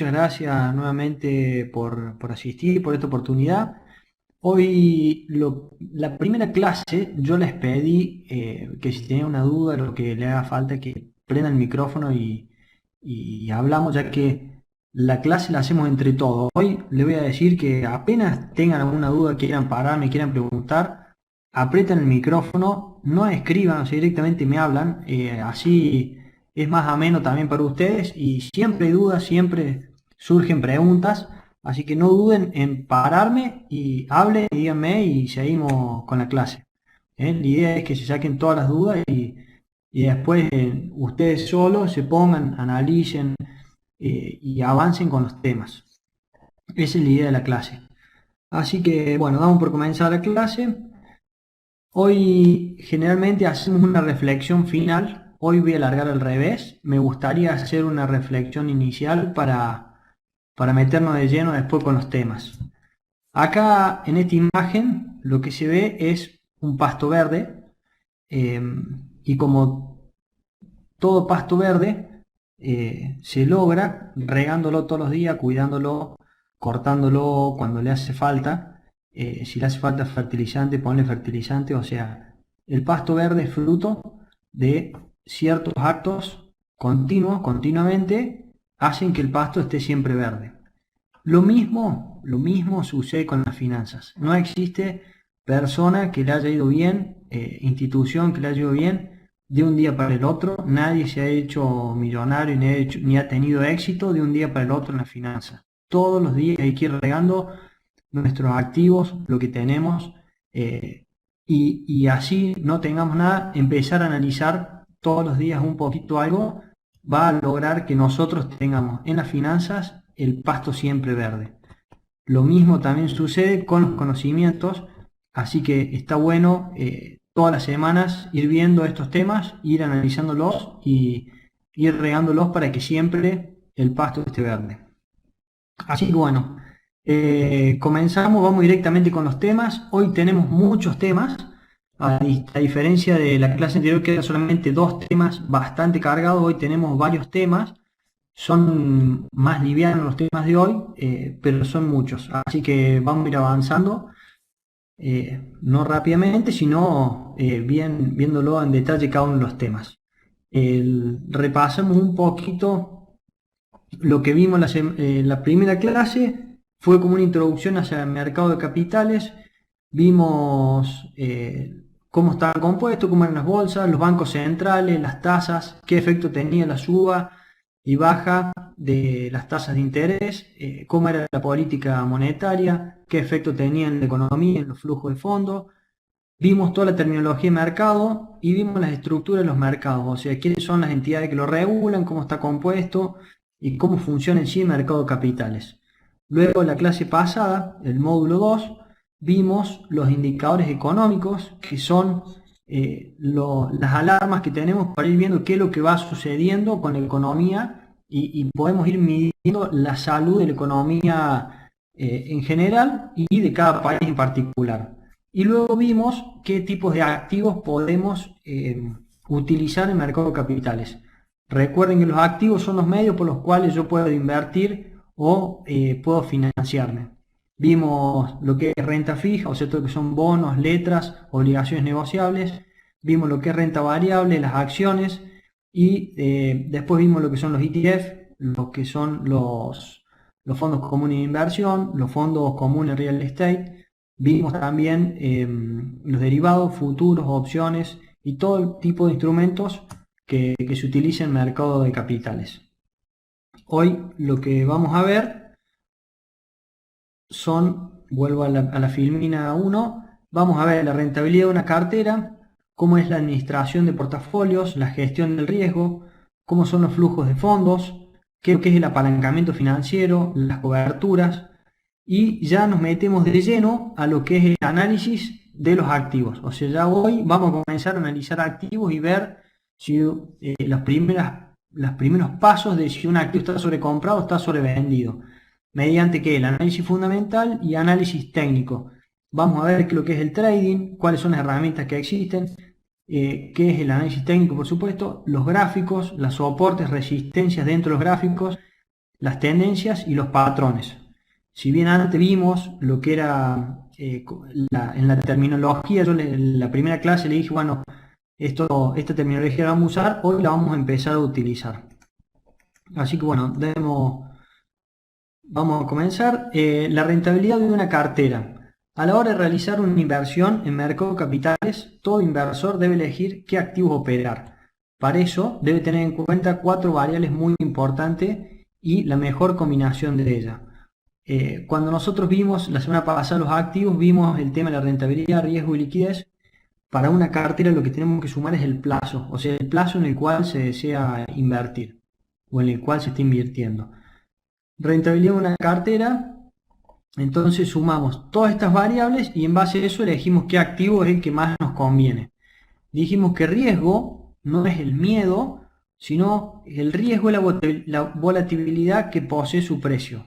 muchas gracias nuevamente por asistir, por esta oportunidad. Hoy la primera clase yo les pedí que si tenía una duda, lo que le haga falta, que prendan el micrófono y hablamos, ya que la clase la hacemos entre todos. Hoy le voy a decir que apenas tengan alguna duda, quieran parar, me quieran preguntar, aprietan el micrófono, no escriban, o sea, directamente me hablan, así es más ameno también para ustedes y siempre hay dudas, siempre surgen preguntas. Así que no duden en pararme y hablen y díganme y seguimos con la clase. ¿Eh? La idea es que se saquen todas las dudas y después ustedes solos se pongan, analicen y avancen con los temas. Esa es la idea de la clase. Así que bueno, damos por comenzar la clase. Hoy generalmente hacemos una reflexión final. Hoy voy a alargar al revés. Me gustaría hacer una reflexión inicial para meternos de lleno después con los temas. Acá en esta imagen lo que se ve es un pasto verde eh, y como todo pasto verde se logra regándolo todos los días, cuidándolo, cortándolo cuando le hace falta. Si le hace falta fertilizante, ponle fertilizante. O sea, el pasto verde es fruto de ciertos actos continuos, continuamente, hacen que el pasto esté siempre verde. Lo mismo sucede con las finanzas. No existe persona que le haya ido bien, institución que le haya ido bien de un día para el otro. Nadie se ha hecho millonario ni ha tenido éxito de un día para el otro en las finanzas. Todos los días hay que ir regando nuestros activos, lo que tenemos, y así no tengamos nada, empezar a analizar todos los días un poquito algo, va a lograr que nosotros tengamos en las finanzas el pasto siempre verde. Lo mismo también sucede con los conocimientos, así que está bueno todas las semanas ir viendo estos temas, ir analizándolos y ir regándolos para que siempre el pasto esté verde. Así que bueno, comenzamos, vamos directamente con los temas. Hoy tenemos muchos temas, a diferencia de la clase anterior que eran solamente dos temas bastante cargados, hoy tenemos varios temas. Son más livianos los temas de hoy, pero son muchos. Así que vamos a ir avanzando, no rápidamente, sino bien viéndolo en detalle cada uno de los temas. Repasamos un poquito lo que vimos la primera clase, fue como una introducción hacia el mercado de capitales. Vimos cómo estaba compuesto, cómo eran las bolsas, los bancos centrales, las tasas, qué efecto tenía la suba y baja de las tasas de interés, cómo era la política monetaria, qué efecto tenía en la economía, en los flujos de fondos. Vimos toda la terminología de mercado y vimos las estructuras de los mercados, o sea, quiénes son las entidades que lo regulan, cómo está compuesto y cómo funciona en sí el mercado de capitales. Luego, en la clase pasada, el módulo 2, vimos los indicadores económicos, que son las alarmas que tenemos para ir viendo qué es lo que va sucediendo con la economía y podemos ir midiendo la salud de la economía en general y de cada país en particular. Y luego vimos qué tipos de activos podemos utilizar en el mercado de capitales. Recuerden que los activos son los medios por los cuales yo puedo invertir o puedo financiarme. Vimos lo que es renta fija, o sea, todo lo que son bonos, letras, obligaciones negociables. Vimos lo que es renta variable, las acciones. Y después vimos lo que son los ETF, lo que son los fondos comunes de inversión, los fondos comunes real estate. Vimos también los derivados, futuros, opciones y todo el tipo de instrumentos que se utiliza en el mercado de capitales. Hoy lo que vamos a ver son, vuelvo a la filmina 1, vamos a ver la rentabilidad de una cartera, cómo es la administración de portafolios, la gestión del riesgo, cómo son los flujos de fondos, qué es el apalancamiento financiero, las coberturas, y ya nos metemos de lleno a lo que es el análisis de los activos. O sea, ya hoy vamos a comenzar a analizar activos y ver si los primeros pasos de si un activo está sobrecomprado o está sobrevendido. ¿Mediante qué? El análisis fundamental y análisis técnico. Vamos a ver qué es lo que es el trading, cuáles son las herramientas que existen, qué es el análisis técnico, por supuesto, los gráficos, los soportes, resistencias dentro de los gráficos, las tendencias y los patrones. Si bien antes vimos lo que era en la terminología, yo la primera clase le dije, bueno, esta terminología la vamos a usar, hoy la vamos a empezar a utilizar. Así que bueno, vamos a comenzar. La rentabilidad de una cartera. A la hora de realizar una inversión en mercado de capitales, todo inversor debe elegir qué activos operar. Para eso debe tener en cuenta 4 variables muy importantes y la mejor combinación de ellas. Cuando nosotros vimos la semana pasada los activos, vimos el tema de la rentabilidad, riesgo y liquidez. Para una cartera lo que tenemos que sumar es el plazo, o sea, el plazo en el cual se desea invertir o en el cual se está invirtiendo. Rentabilidad de una cartera, entonces sumamos todas estas variables y en base a eso elegimos qué activo es el que más nos conviene. Dijimos que riesgo no es el miedo, sino el riesgo es la volatilidad que posee su precio.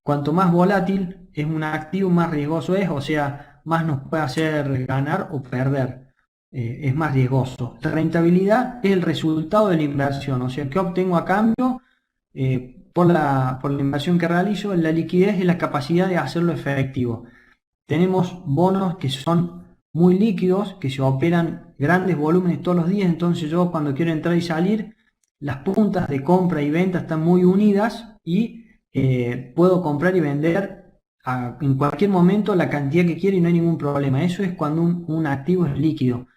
Cuanto más volátil es un activo, más riesgoso es, o sea, más nos puede hacer ganar o perder. Es más riesgoso. La rentabilidad es el resultado de la inversión, o sea, ¿qué obtengo a cambio por la inversión que realizo? La liquidez es la capacidad de hacerlo efectivo. Tenemos bonos que son muy líquidos, que se operan grandes volúmenes todos los días, entonces yo cuando quiero entrar y salir, las puntas de compra y venta están muy unidas y puedo comprar y vender en cualquier momento la cantidad que quiera y no hay ningún problema. Eso es cuando un activo es líquido.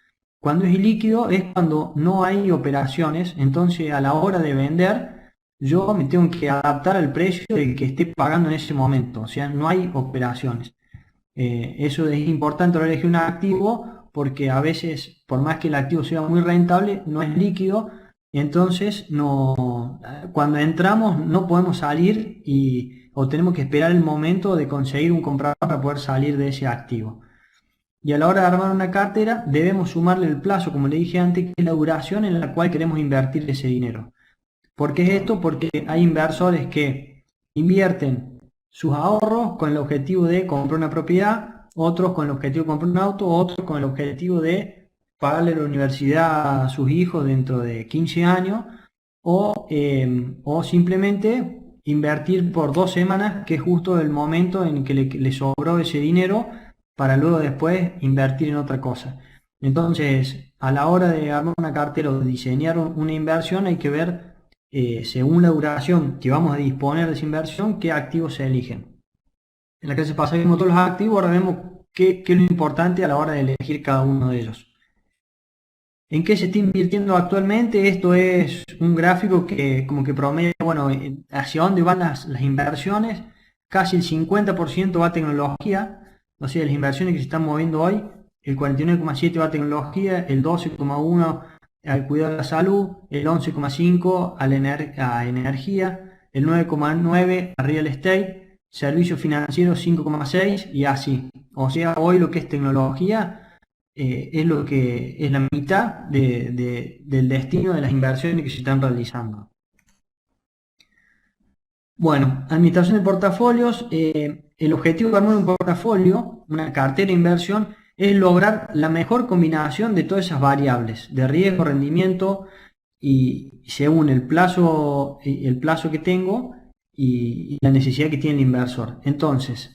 Cuando es líquido es cuando no hay operaciones, entonces a la hora de vender yo me tengo que adaptar al precio del que esté pagando en ese momento, o sea, no hay operaciones. Eso es importante al elegir un activo porque a veces, por más que el activo sea muy rentable, no es líquido. Entonces, cuando entramos no podemos salir o tenemos que esperar el momento de conseguir un comprador para poder salir de ese activo. Y a la hora de armar una cartera debemos sumarle el plazo, como le dije antes, que es la duración en la cual queremos invertir ese dinero. ¿Por qué es esto? Porque hay inversores que invierten sus ahorros con el objetivo de comprar una propiedad, otros con el objetivo de comprar un auto, otros con el objetivo de pagarle la universidad a sus hijos dentro de 15 años o simplemente invertir por 2 semanas, que es justo el momento en que le sobró ese dinero para luego después invertir en otra cosa. Entonces, a la hora de armar una cartera o de diseñar una inversión hay que ver, según la duración que vamos a disponer de esa inversión, qué activos se eligen. En la clase pasada vimos todos los activos, ahora vemos qué es lo importante a la hora de elegir cada uno de ellos. ¿En qué se está invirtiendo actualmente? Esto es un gráfico que como que promedia, bueno, hacia dónde van las inversiones. Casi el 50% va a tecnología, o sea, las inversiones que se están moviendo hoy, el 49,7% va a tecnología, el 12,1% al cuidado de la salud, el 11,5% a energía, el 9,9% a real estate, servicios financieros 5,6% y así. O sea, hoy lo que es tecnología es lo que es la mitad del destino de las inversiones que se están realizando. Bueno, administración de portafolios. El objetivo de armar un portafolio, una cartera de inversión, es lograr la mejor combinación de todas esas variables de riesgo, rendimiento y según el plazo que tengo y la necesidad que tiene el inversor. Entonces,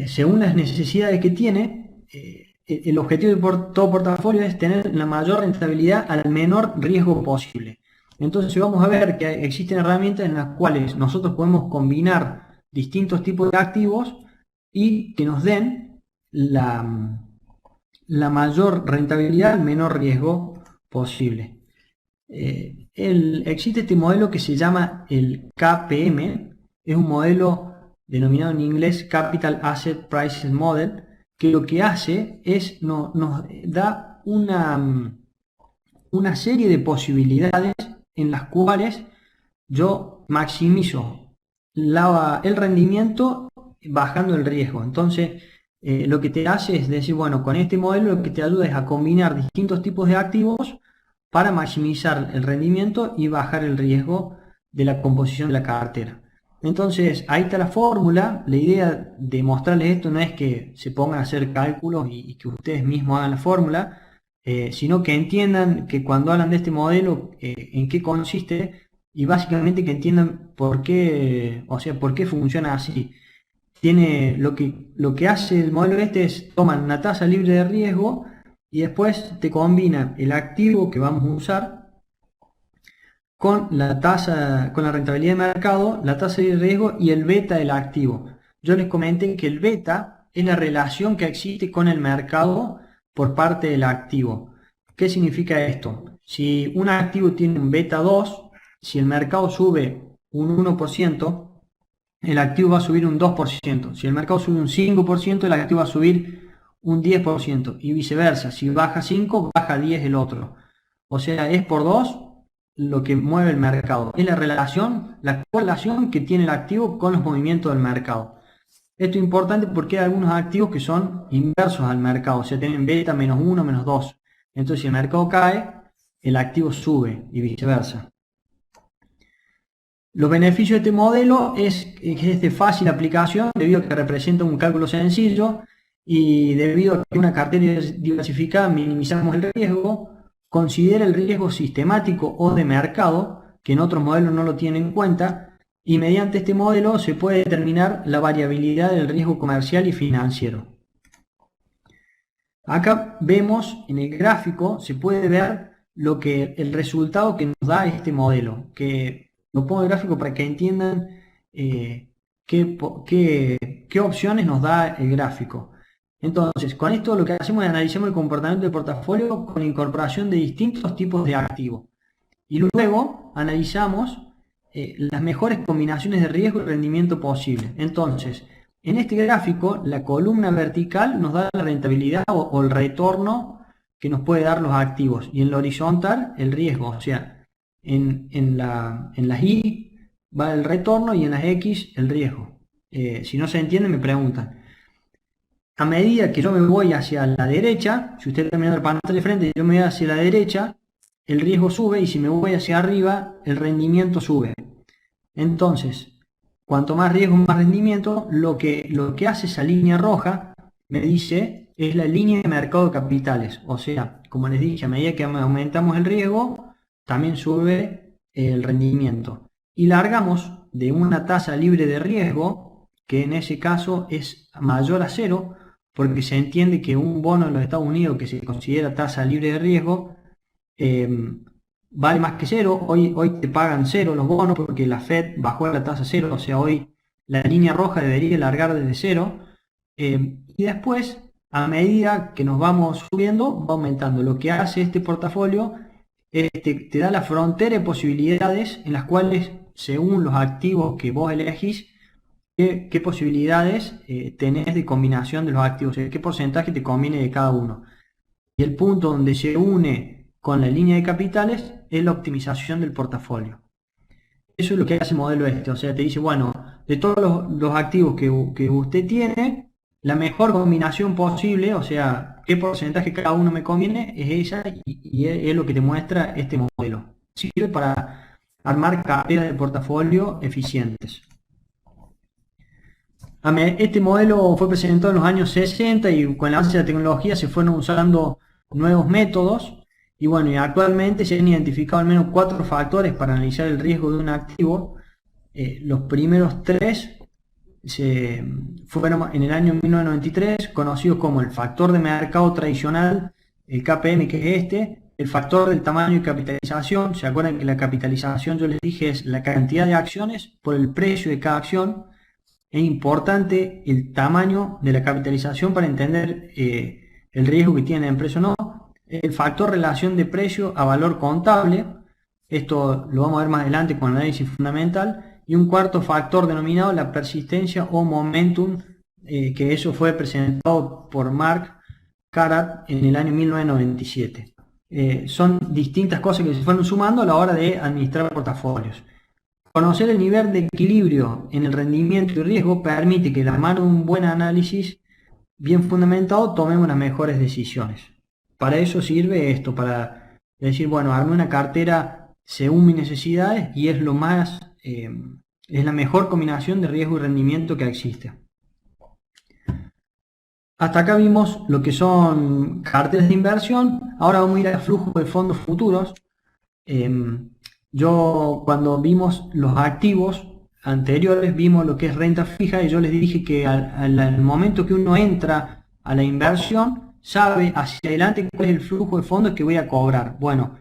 según las necesidades que tiene, el objetivo de todo portafolio es tener la mayor rentabilidad al menor riesgo posible. Entonces vamos a ver que existen herramientas en las cuales nosotros podemos combinar distintos tipos de activos y que nos den la mayor rentabilidad al menor riesgo posible. Existe este modelo que se llama el KPM, es un modelo denominado en inglés Capital Asset Prices Model, que lo que hace es nos da una serie de posibilidades en las cuales yo maximizo el rendimiento bajando el riesgo. Entonces, lo que te hace es decir, bueno, con este modelo lo que te ayuda es a combinar distintos tipos de activos para maximizar el rendimiento y bajar el riesgo de la composición de la cartera. Entonces, ahí está la fórmula. La idea de mostrarles esto no es que se pongan a hacer cálculos y que ustedes mismos hagan la fórmula, sino que entiendan que cuando hablan de este modelo, en qué consiste, y básicamente que entiendan por qué, o sea, por qué funciona así. Tiene lo que hace el modelo este es toman una tasa libre de riesgo y después te combina el activo que vamos a usar con la tasa, con la rentabilidad de mercado, la tasa de riesgo y el beta del activo. Yo les comenté que el beta es la relación que existe con el mercado por parte del activo. ¿Qué significa esto? Si un activo tiene un beta 2, si el mercado sube un 1%, el activo va a subir un 2%. Si el mercado sube un 5%, el activo va a subir un 10%. Y viceversa, si baja 5, baja 10 el otro. O sea, es por 2 lo que mueve el mercado. Es la correlación que tiene el activo con los movimientos del mercado. Esto es importante porque hay algunos activos que son inversos al mercado, o sea, tienen beta -1, -2. Entonces, si el mercado cae, el activo sube y viceversa. Los beneficios de este modelo es que es de fácil aplicación debido a que representa un cálculo sencillo y debido a que una cartera diversificada minimizamos el riesgo, considera el riesgo sistemático o de mercado, que en otros modelos no lo tienen en cuenta, y mediante este modelo se puede determinar la variabilidad del riesgo comercial y financiero. Acá vemos en el gráfico, se puede ver el resultado que nos da este modelo, que lo pongo en gráfico para que entiendan qué opciones nos da el gráfico. Entonces, con esto lo que hacemos es analizar el comportamiento del portafolio con la incorporación de distintos tipos de activos. Y luego analizamos las mejores combinaciones de riesgo y rendimiento posible. Entonces, en este gráfico, la columna vertical nos da la rentabilidad o el retorno que nos puede dar los activos. Y en la horizontal, el riesgo. O sea, en las Y va el retorno y en las X el riesgo. Si no se entiende, me preguntan. A medida que yo me voy hacia la derecha, si usted está mirando la pantalla de frente, yo me voy hacia la derecha, el riesgo sube y si me voy hacia arriba, el rendimiento sube. Entonces, cuanto más riesgo, más rendimiento, lo que hace esa línea roja, me dice, es la línea de mercado de capitales. O sea, como les dije, a medida que aumentamos el riesgo, también sube el rendimiento. Y largamos de una tasa libre de riesgo, que en ese caso es mayor a 0, porque se entiende que un bono en los Estados Unidos que se considera tasa libre de riesgo, vale más que 0. Hoy te pagan 0 los bonos porque la Fed bajó la tasa a 0, o sea, hoy la línea roja debería largar desde 0. Y después, a medida que nos vamos subiendo, va aumentando. Lo que hace este portafolio es te da la frontera de posibilidades en las cuales, según los activos que vos elegís, qué posibilidades tenés de combinación de los activos, qué porcentaje te conviene de cada uno. Y el punto donde se une con la línea de capitales es la optimización del portafolio. Eso es lo que hace el modelo este, o sea, te dice, bueno, de todos los activos que usted tiene, la mejor combinación posible, o sea, qué porcentaje cada uno me conviene, es esa y es lo que te muestra este modelo. Sirve para armar carteras de portafolio eficientes. Este modelo fue presentado en los años 60 y con el avance de la tecnología se fueron usando nuevos métodos y bueno, y actualmente se han identificado al menos 4 factores para analizar el riesgo de un activo. Los primeros 3 fueron en el año 1993 conocidos como el factor de mercado tradicional, el KPM, que es el factor del tamaño y capitalización. ¿Se acuerdan que la capitalización, yo les dije, es la cantidad de acciones por el precio de cada acción? Es importante el tamaño de la capitalización para entender el riesgo que tiene la empresa o no. El factor relación de precio a valor contable, esto lo vamos a ver más adelante con el análisis fundamental. Y un cuarto factor denominado la persistencia o momentum, que eso fue presentado por Mark Karat en el año 1997. Son distintas cosas que se fueron sumando a la hora de administrar portafolios. Conocer el nivel de equilibrio en el rendimiento y riesgo permite que de la mano de un buen análisis bien fundamentado tomemos las mejores decisiones. Para eso sirve esto, para decir, bueno, armé una cartera según mis necesidades y es es la mejor combinación de riesgo y rendimiento que existe. Hasta acá vimos lo que son carteras de inversión. Ahora vamos a ir al flujo de fondos futuros. Yo cuando vimos los activos anteriores, vimos lo que es renta fija y yo les dije que al momento que uno entra a la inversión, sabe hacia adelante cuál es el flujo de fondos que voy a cobrar. Bueno,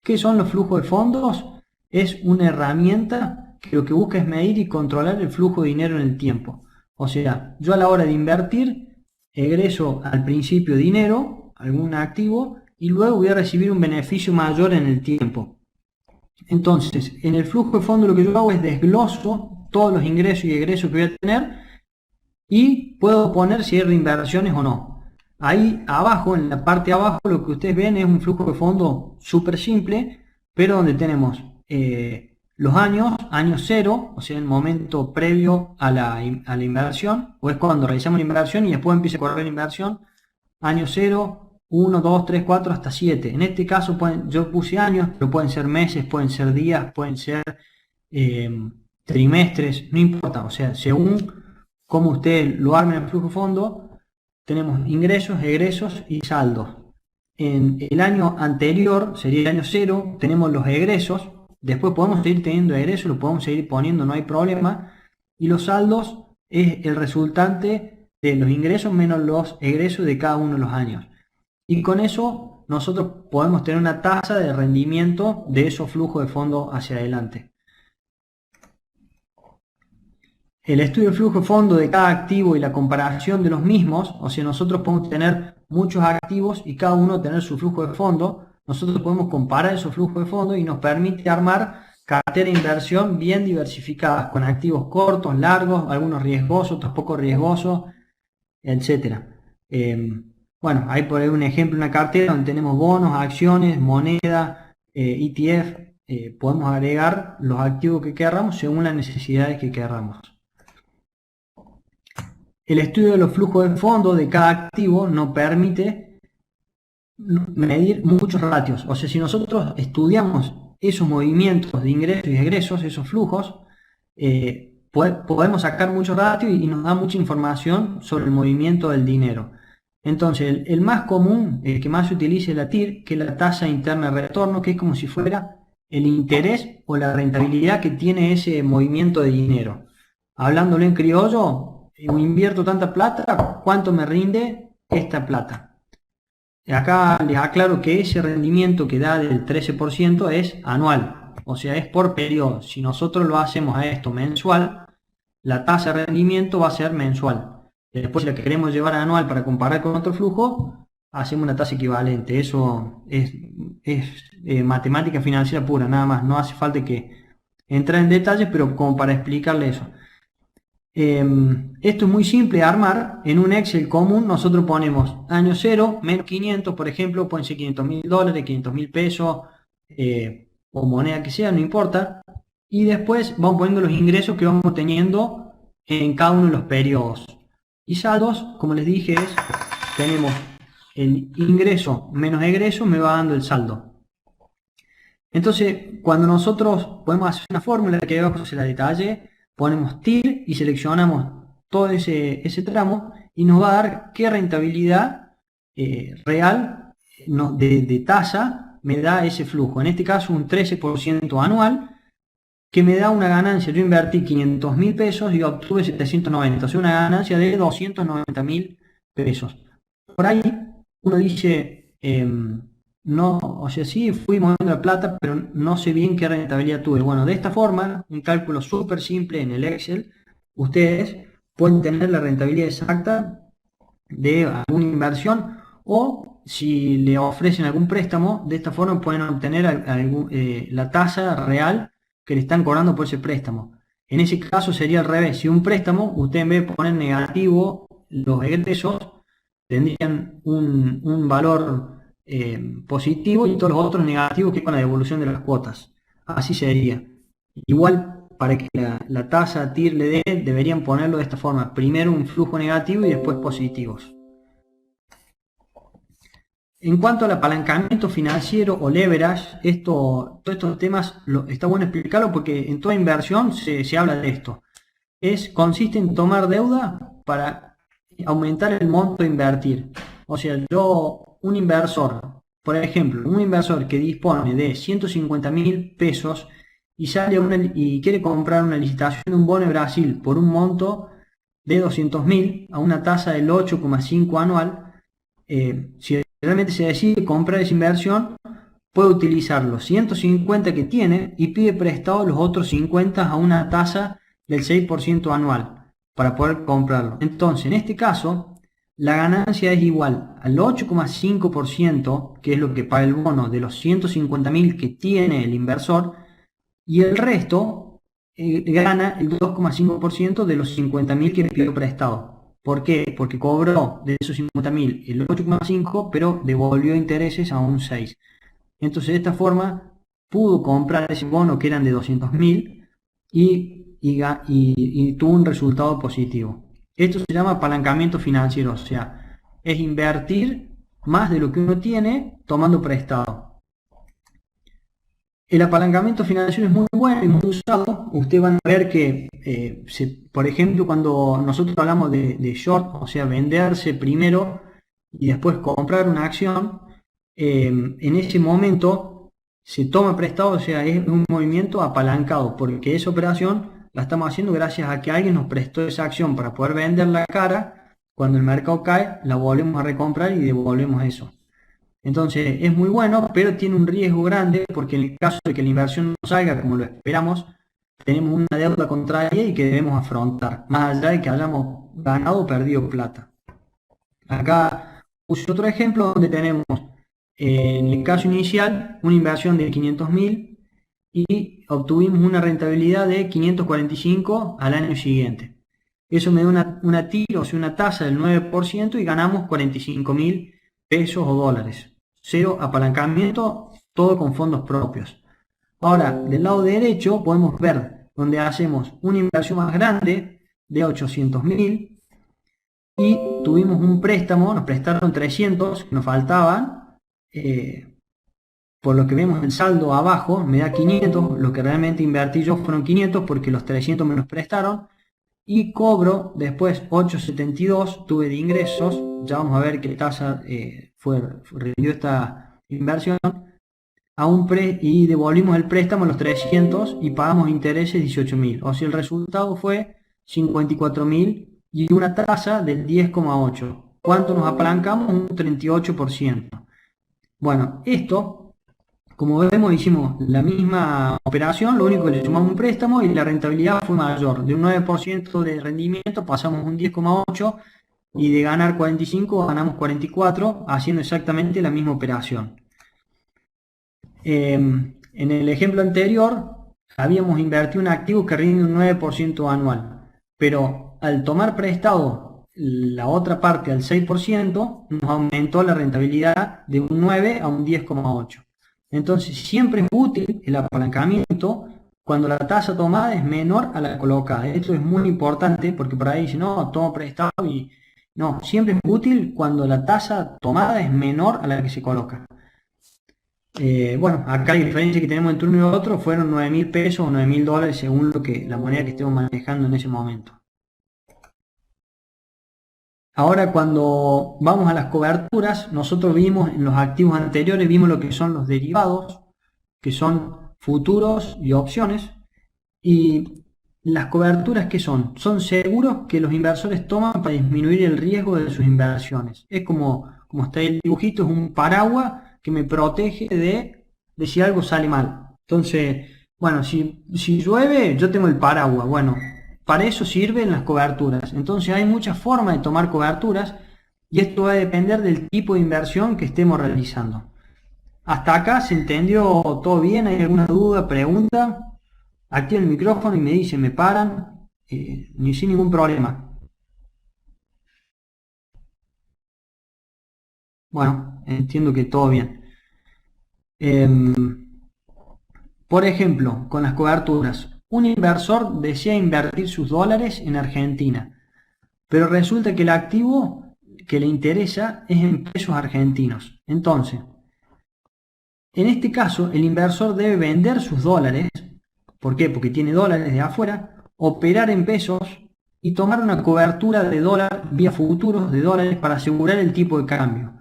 ¿qué son los flujos de fondos? Es una herramienta que lo que busca es medir y controlar el flujo de dinero en el tiempo. O sea, yo a la hora de invertir, egreso al principio dinero, algún activo, y luego voy a recibir un beneficio mayor en el tiempo. Entonces, en el flujo de fondo lo que yo hago es desgloso todos los ingresos y egresos que voy a tener y puedo poner si hay reinversiones o no. Ahí abajo, en la parte de abajo, lo que ustedes ven es un flujo de fondo súper simple, pero donde tenemos los años, año cero, o sea, el momento previo a la inversión, o es cuando realizamos la inversión y después empieza a correr la inversión, año cero, 1, 2, 3, 4, hasta 7. En este caso yo puse años, pero pueden ser meses, pueden ser días, pueden ser eh, trimestres, no importa, o sea, según cómo usted lo arme en el flujo de fondo, tenemos ingresos, egresos y saldos. En el año anterior, sería el año cero, tenemos los egresos, después podemos seguir teniendo egresos, lo podemos seguir poniendo, no hay problema, y los saldos es el resultante de los ingresos menos los egresos de cada uno de los años. Y con eso nosotros podemos tener una tasa de rendimiento de esos flujos de fondos hacia adelante. El estudio del flujo de fondo de cada activo y la comparación de los mismos, o sea, nosotros podemos tener muchos activos y cada uno tener su flujo de fondo, nosotros podemos comparar esos flujos de fondo y nos permite armar cartera de inversión bien diversificadas, con activos cortos, largos, algunos riesgosos, otros poco riesgosos, etc. Bueno, hay por ahí un ejemplo, una cartera donde tenemos bonos, acciones, moneda, ETF, podemos agregar los activos que queramos según las necesidades que queramos. El estudio de los flujos de fondos de cada activo nos permite medir muchos ratios. O sea, si nosotros estudiamos esos movimientos de ingresos y egresos, esos flujos, podemos sacar muchos ratios y nos da mucha información sobre el movimiento del dinero. Entonces, el más común, el que más se utiliza es la TIR, que es la tasa interna de retorno, que es como si fuera el interés o la rentabilidad que tiene ese movimiento de dinero. Hablándolo en criollo, invierto tanta plata, ¿cuánto me rinde esta plata? Acá les aclaro que ese rendimiento que da del 13% es anual, o sea, es por periodo. Si nosotros lo hacemos a esto mensual, la tasa de rendimiento va a ser mensual. Después, si la queremos llevar a anual para comparar con otro flujo, hacemos una tasa equivalente. Eso es matemática financiera pura, nada más. No hace falta que entrar en detalles, pero como para explicarle eso. Esto es muy simple de armar. En un Excel común nosotros ponemos año 0, menos 500, por ejemplo, pueden ser $500.000, $500.000, o moneda que sea, no importa. Y después vamos poniendo los ingresos que vamos teniendo en cada uno de los periodos. Y saldos, como les dije, tenemos el ingreso menos egreso, me va dando el saldo. Entonces, cuando nosotros podemos hacer una fórmula que abajo se la detalle, ponemos TIR y seleccionamos todo ese tramo y nos va a dar qué rentabilidad real de tasa me da ese flujo. En este caso un 13% anual, que me da una ganancia. Yo invertí $500.000 y obtuve 790, o sea, una ganancia de $290.000. Por ahí uno dice, no, o sea, sí, fui moviendo la plata, pero no sé bien qué rentabilidad tuve. Bueno, de esta forma, un cálculo súper simple en el Excel, ustedes pueden tener la rentabilidad exacta de alguna inversión, o si le ofrecen algún préstamo, de esta forma pueden obtener la tasa real que le están cobrando por ese préstamo. En ese caso sería al revés. Si un préstamo, usted en vez de poner negativo los egresos, tendrían un valor positivo y todos los otros negativos, que es con la devolución de las cuotas. Así sería. Igual, para que la tasa TIR le dé, deberían ponerlo de esta forma: primero un flujo negativo y después positivos. En cuanto al apalancamiento financiero o leverage, todos estos temas está bueno explicarlo porque en toda inversión se habla de esto. Consiste en tomar deuda para aumentar el monto a invertir. O sea, un inversor por ejemplo, un inversor que dispone de 150.000 pesos y y quiere comprar una licitación de un bono de Brasil por un monto de 200.000 a una tasa del 8,5 anual, si realmente se decide comprar esa inversión, puede utilizar los 150 que tiene y pide prestado los otros 50 a una tasa del 6% anual para poder comprarlo. Entonces, en este caso, la ganancia es igual al 8,5%, que es lo que paga el bono de los 150.000 que tiene el inversor, y el resto gana el 2,5% de los 50.000 que pidió prestado. ¿Por qué? Porque cobró de esos 50.000 el 8,5, pero devolvió intereses a un 6. Entonces, de esta forma, pudo comprar ese bono que eran de 200.000 y tuvo un resultado positivo. Esto se llama apalancamiento financiero, o sea, es invertir más de lo que uno tiene tomando prestado. El apalancamiento financiero es muy bueno y muy usado. Ustedes van a ver que, por ejemplo, cuando nosotros hablamos de short, o sea, venderse primero y después comprar una acción, en ese momento se toma prestado, o sea, es un movimiento apalancado, porque esa operación la estamos haciendo gracias a que alguien nos prestó esa acción para poder venderla cara. Cuando el mercado cae, la volvemos a recomprar y devolvemos eso. Entonces es muy bueno, pero tiene un riesgo grande porque en el caso de que la inversión no salga como lo esperamos, tenemos una deuda contraria y que debemos afrontar, más allá de que hayamos ganado o perdido plata. Acá puse otro ejemplo donde tenemos en el caso inicial una inversión de 500.000 y obtuvimos una rentabilidad de 545 al año siguiente. Eso me da una tira, o sea, una tasa del 9% y ganamos 45.000 pesos o dólares. Cero apalancamiento, todo con fondos propios. Ahora, del lado derecho podemos ver donde hacemos una inversión más grande de 800.000 y tuvimos un préstamo, nos prestaron 300 que nos faltaban, por lo que vemos el saldo abajo me da 500, lo que realmente invertí yo fueron 500 porque los 300 me los prestaron, y cobro después 8,72 tuve de ingresos. Ya vamos a ver qué tasa rindió esta inversión, y devolvimos el préstamo a los 300 y pagamos intereses 18.000, o sea, el resultado fue 54.000 y una tasa del 10,8. ¿Cuánto nos apalancamos? Un 38%. Bueno, esto, como vemos, hicimos la misma operación, lo único que le sumamos un préstamo y la rentabilidad fue mayor. De un 9% de rendimiento pasamos un 10,8 y de ganar 45 ganamos 44, haciendo exactamente la misma operación. En el ejemplo anterior habíamos invertido un activo que rinde un 9% anual, pero al tomar prestado la otra parte al 6%, nos aumentó la rentabilidad de un 9 a un 10,8. Entonces siempre es útil el apalancamiento cuando la tasa tomada es menor a la colocada. Esto es muy importante porque por ahí dicen, no, tomo prestado y... No, siempre es útil cuando la tasa tomada es menor a la que se coloca. Bueno, acá la diferencia que tenemos entre uno y otro fueron 9.000 pesos o 9.000 dólares según la moneda que estemos manejando en ese momento. Ahora cuando vamos a las coberturas, nosotros vimos en los activos anteriores, vimos lo que son los derivados, que son futuros y opciones, y las coberturas que son seguros que los inversores toman para disminuir el riesgo de sus inversiones. Es como está el dibujito, es un paraguas que me protege de si algo sale mal. Entonces, bueno, si llueve, yo tengo el paraguas. Bueno, para eso sirven las coberturas. Entonces hay muchas formas de tomar coberturas y esto va a depender del tipo de inversión que estemos realizando. ¿Hasta acá se entendió todo bien? ¿Hay alguna duda, pregunta? Activo el micrófono y me dicen, me paran, ni sin ningún problema. Bueno, entiendo que todo bien. Por ejemplo, con las coberturas, un inversor desea invertir sus dólares en Argentina, pero resulta que el activo que le interesa es en pesos argentinos. Entonces, en este caso, el inversor debe vender sus dólares. ¿Por qué? Porque tiene dólares de afuera, operar en pesos y tomar una cobertura de dólar vía futuros de dólares para asegurar el tipo de cambio.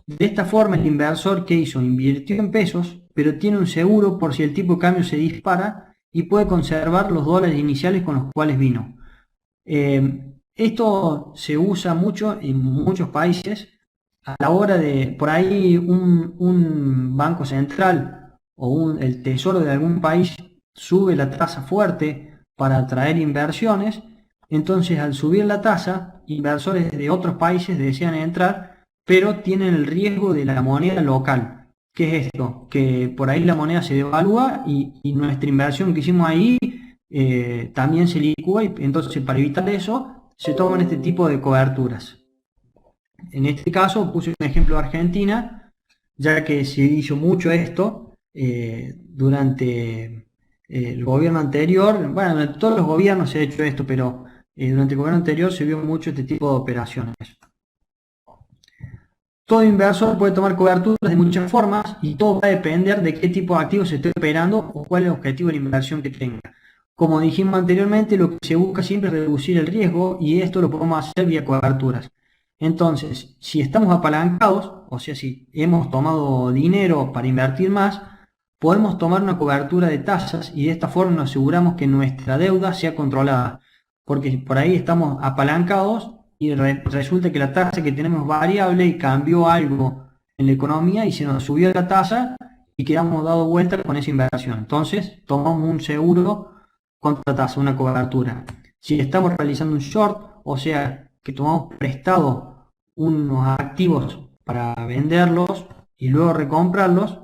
De esta forma el inversor que hizo invirtió en pesos, pero tiene un seguro por si el tipo de cambio se dispara y puede conservar los dólares iniciales con los cuales vino. Esto se usa mucho en muchos países a la hora de, por ahí un banco central o el tesoro de algún país sube la tasa fuerte para atraer inversiones, entonces al subir la tasa, inversores de otros países desean entrar, pero tienen el riesgo de la moneda local. ¿Qué es esto? Que por ahí la moneda se devalúa y nuestra inversión que hicimos ahí también se licúa, y entonces para evitar eso se toman este tipo de coberturas. En este caso puse un ejemplo de Argentina, ya que se hizo mucho esto durante el gobierno anterior. Bueno, durante todos los gobiernos se ha hecho esto, pero durante el gobierno anterior se vio mucho este tipo de operaciones. Todo inversor puede tomar coberturas de muchas formas y todo va a depender de qué tipo de activos se esté operando o cuál es el objetivo de la inversión que tenga. Como dijimos anteriormente, lo que se busca siempre es reducir el riesgo y esto lo podemos hacer vía coberturas. Entonces, si estamos apalancados, o sea, si hemos tomado dinero para invertir más, podemos tomar una cobertura de tasas y de esta forma nos aseguramos que nuestra deuda sea controlada. Porque por ahí estamos apalancados y resulta que la tasa que tenemos es variable y cambió algo en la economía y se nos subió la tasa y quedamos dado vuelta con esa inversión. Entonces, tomamos un seguro contra tasa, una cobertura. Si estamos realizando un short, o sea, que tomamos prestado unos activos para venderlos y luego recomprarlos,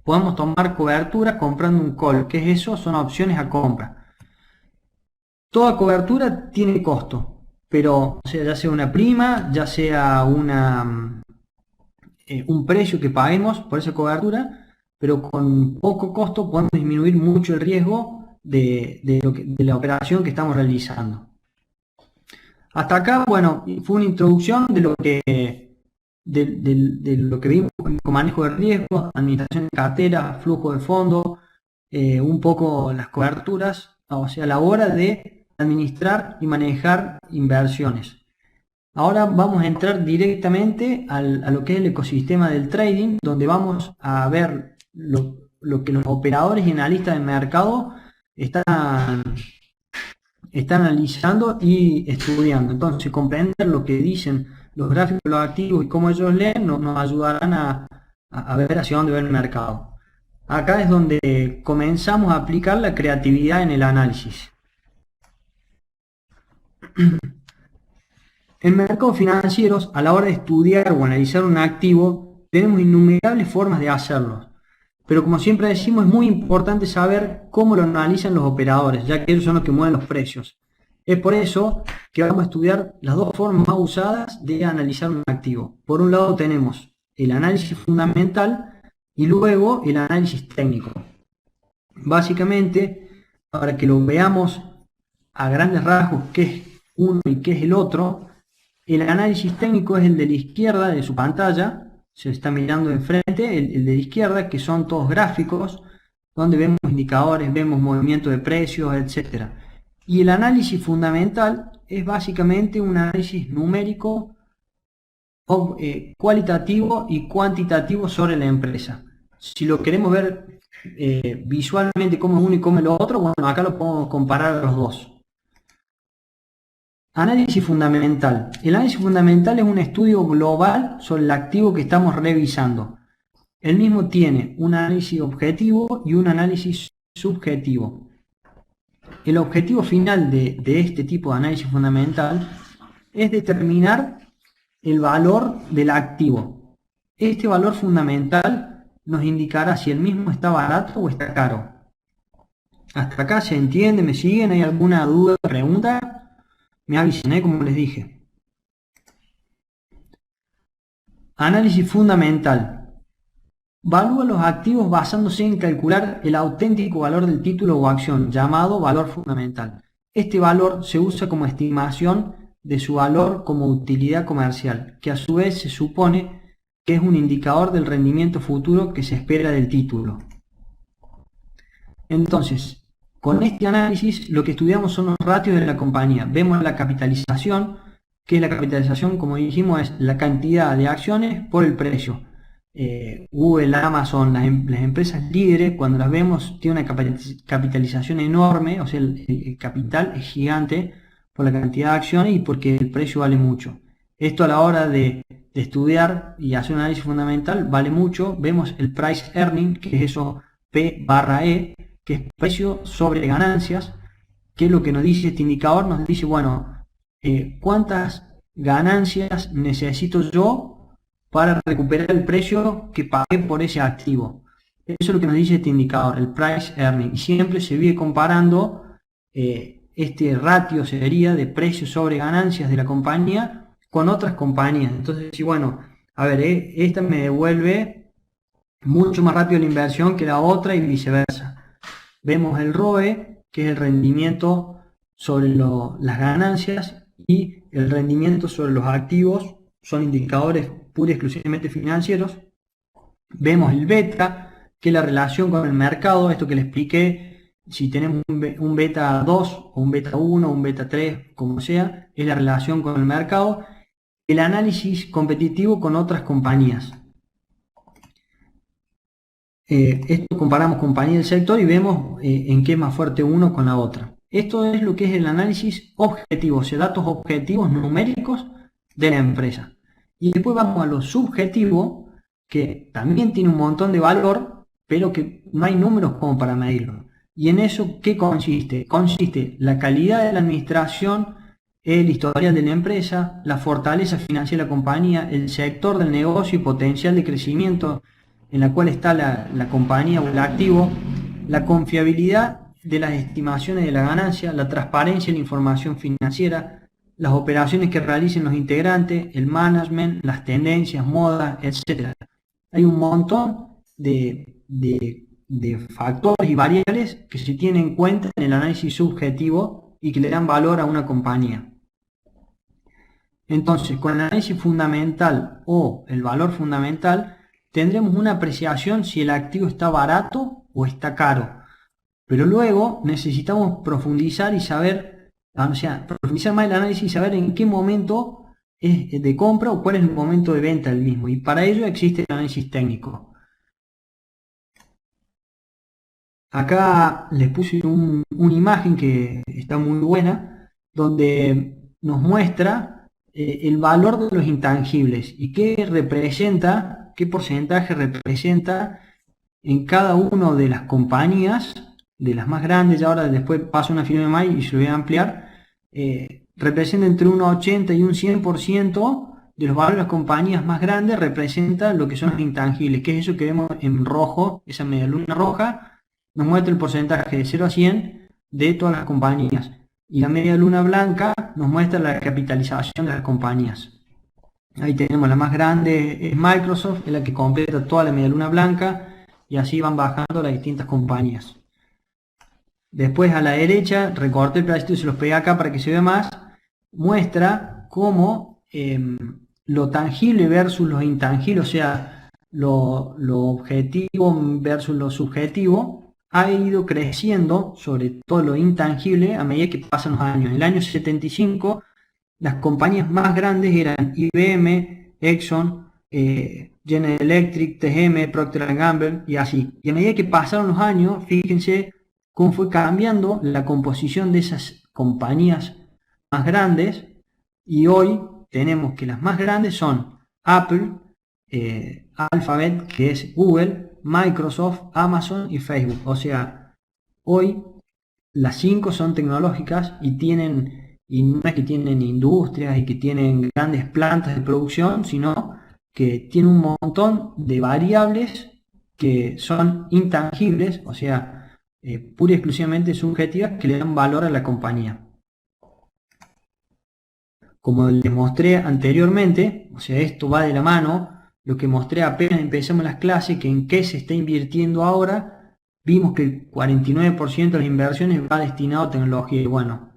podemos tomar cobertura comprando un call. ¿Qué es eso? Son opciones a compra. Toda cobertura tiene costo, pero o sea, ya sea una prima, ya sea un precio que paguemos por esa cobertura, pero con poco costo podemos disminuir mucho el riesgo de la operación que estamos realizando. Hasta acá, bueno, fue una introducción de lo que vimos con manejo de riesgos, administración de cartera, flujo de fondo, un poco las coberturas, o sea, a la hora de administrar y manejar inversiones. Ahora vamos a entrar directamente a lo que es el ecosistema del trading, donde vamos a ver lo que los operadores y analistas de mercado están analizando y estudiando. Entonces, comprender lo que dicen los gráficos de los activos y cómo ellos leen nos ayudarán a ver hacia dónde va el mercado. Acá es donde comenzamos a aplicar la creatividad en el análisis. En mercados financieros, a la hora de estudiar o analizar un activo, tenemos innumerables formas de hacerlo. Pero como siempre decimos, es muy importante saber cómo lo analizan los operadores, ya que ellos son los que mueven los precios. Es por eso que vamos a estudiar las dos formas más usadas de analizar un activo. Por un lado tenemos el análisis fundamental y luego el análisis técnico. Básicamente, para que lo veamos a grandes rasgos qué es uno y qué es el otro, el análisis técnico es el de la izquierda de su pantalla. Se está mirando enfrente, el de la izquierda, que son todos gráficos, donde vemos indicadores, vemos movimiento de precios, etc. Y el análisis fundamental es básicamente un análisis numérico, cualitativo y cuantitativo sobre la empresa. Si lo queremos ver visualmente cómo es uno y cómo es lo otro, bueno, acá lo podemos comparar a los dos. Análisis fundamental. El análisis fundamental es un estudio global sobre el activo que estamos revisando. El mismo tiene un análisis objetivo y un análisis subjetivo. El objetivo final de este tipo de análisis fundamental es determinar el valor del activo. Este valor fundamental nos indicará si el mismo está barato o está caro. ¿Hasta acá se entiende? ¿Me siguen? ¿Hay alguna duda o pregunta? Me avisen, como les dije. Análisis fundamental. Valúa los activos basándose en calcular el auténtico valor del título o acción, llamado valor fundamental. Este valor se usa como estimación de su valor como utilidad comercial, que a su vez se supone que es un indicador del rendimiento futuro que se espera del título. Entonces, con este análisis lo que estudiamos son los ratios de la compañía. Vemos la capitalización, que es la capitalización, como dijimos, es la cantidad de acciones por el precio. Google, Amazon, las empresas líderes, cuando las vemos, tienen una capitalización enorme, o sea, el capital es gigante por la cantidad de acciones y porque el precio vale mucho. Esto a la hora de estudiar y hacer un análisis fundamental vale mucho. Vemos el price earning, que es eso P/E, que es precio sobre ganancias, que es lo que nos dice este indicador. Nos dice, bueno, cuántas ganancias necesito yo para recuperar el precio que pagué por ese activo. Eso es lo que nos dice este indicador, el price earning. Y siempre se viene comparando, este ratio sería de precio sobre ganancias de la compañía con otras compañías. Entonces, sí, bueno, a ver, esta me devuelve mucho más rápido la inversión que la otra y viceversa. Vemos el ROE, que es el rendimiento sobre las ganancias, y el rendimiento sobre los activos, son indicadores pura y exclusivamente financieros. Vemos el beta, que es la relación con el mercado, esto que le expliqué, si tenemos un beta 2 o un beta 1 o un beta 3, como sea, es la relación con el mercado. El análisis competitivo con otras compañías. Esto comparamos compañías del sector y vemos en qué es más fuerte uno con la otra. Esto es lo que es el análisis objetivo, o sea, datos objetivos numéricos de la empresa. Y después vamos a lo subjetivo, que también tiene un montón de valor, pero que no hay números como para medirlo. Y en eso, ¿qué consiste? Consiste la calidad de la administración, el historial de la empresa, la fortaleza financiera de la compañía, el sector del negocio y potencial de crecimiento en la cual está la compañía o el activo, la confiabilidad de las estimaciones de la ganancia, la transparencia en la información financiera, las operaciones que realicen los integrantes, el management, las tendencias, modas, etc. Hay un montón de factores y variables que se tienen en cuenta en el análisis subjetivo y que le dan valor a una compañía. Entonces, con el análisis fundamental o el valor fundamental, tendremos una apreciación si el activo está barato o está caro. Pero luego necesitamos profundizar y saber, o sea, profundizar más el análisis y saber en qué momento es de compra o cuál es el momento de venta del mismo. Y para ello existe el análisis técnico. Acá les puse una imagen que está muy buena, donde nos muestra el valor de los intangibles y qué representa, qué porcentaje representa en cada una de las compañías, de las más grandes. Y ahora después paso una firma de mail y se lo voy a ampliar, representa entre un 80 y un 100% de los valores de las compañías más grandes, representa lo que son los intangibles, que es eso que vemos en rojo, esa media luna roja, nos muestra el porcentaje de 0 a 100 de todas las compañías. Y la media luna blanca nos muestra la capitalización de las compañías. Ahí tenemos la más grande, es Microsoft, es la que completa toda la media luna blanca, y así van bajando las distintas compañías. Después a la derecha, recorté el pedacito y se los pegué acá para que se vea más, muestra cómo lo tangible versus lo intangible, o sea, lo objetivo versus lo subjetivo, ha ido creciendo, sobre todo lo intangible, a medida que pasan los años. En el año 75, las compañías más grandes eran IBM, Exxon, General Electric, TGM, Procter & Gamble y así. Y a medida que pasaron los años, fíjense cómo fue cambiando la composición de esas compañías más grandes, y hoy tenemos que las más grandes son Apple, Alphabet, que es Google, Microsoft, Amazon y Facebook. O sea, hoy las 5 son tecnológicas y no es que tienen industrias y que tienen grandes plantas de producción, sino que tienen un montón de variables que son intangibles, o sea, pura y exclusivamente subjetivas, que le dan valor a la compañía. Como les mostré anteriormente, o sea, esto va de la mano, lo que mostré apenas empezamos las clases, que en qué se está invirtiendo ahora, vimos que el 49% de las inversiones va destinado a tecnología. Y bueno,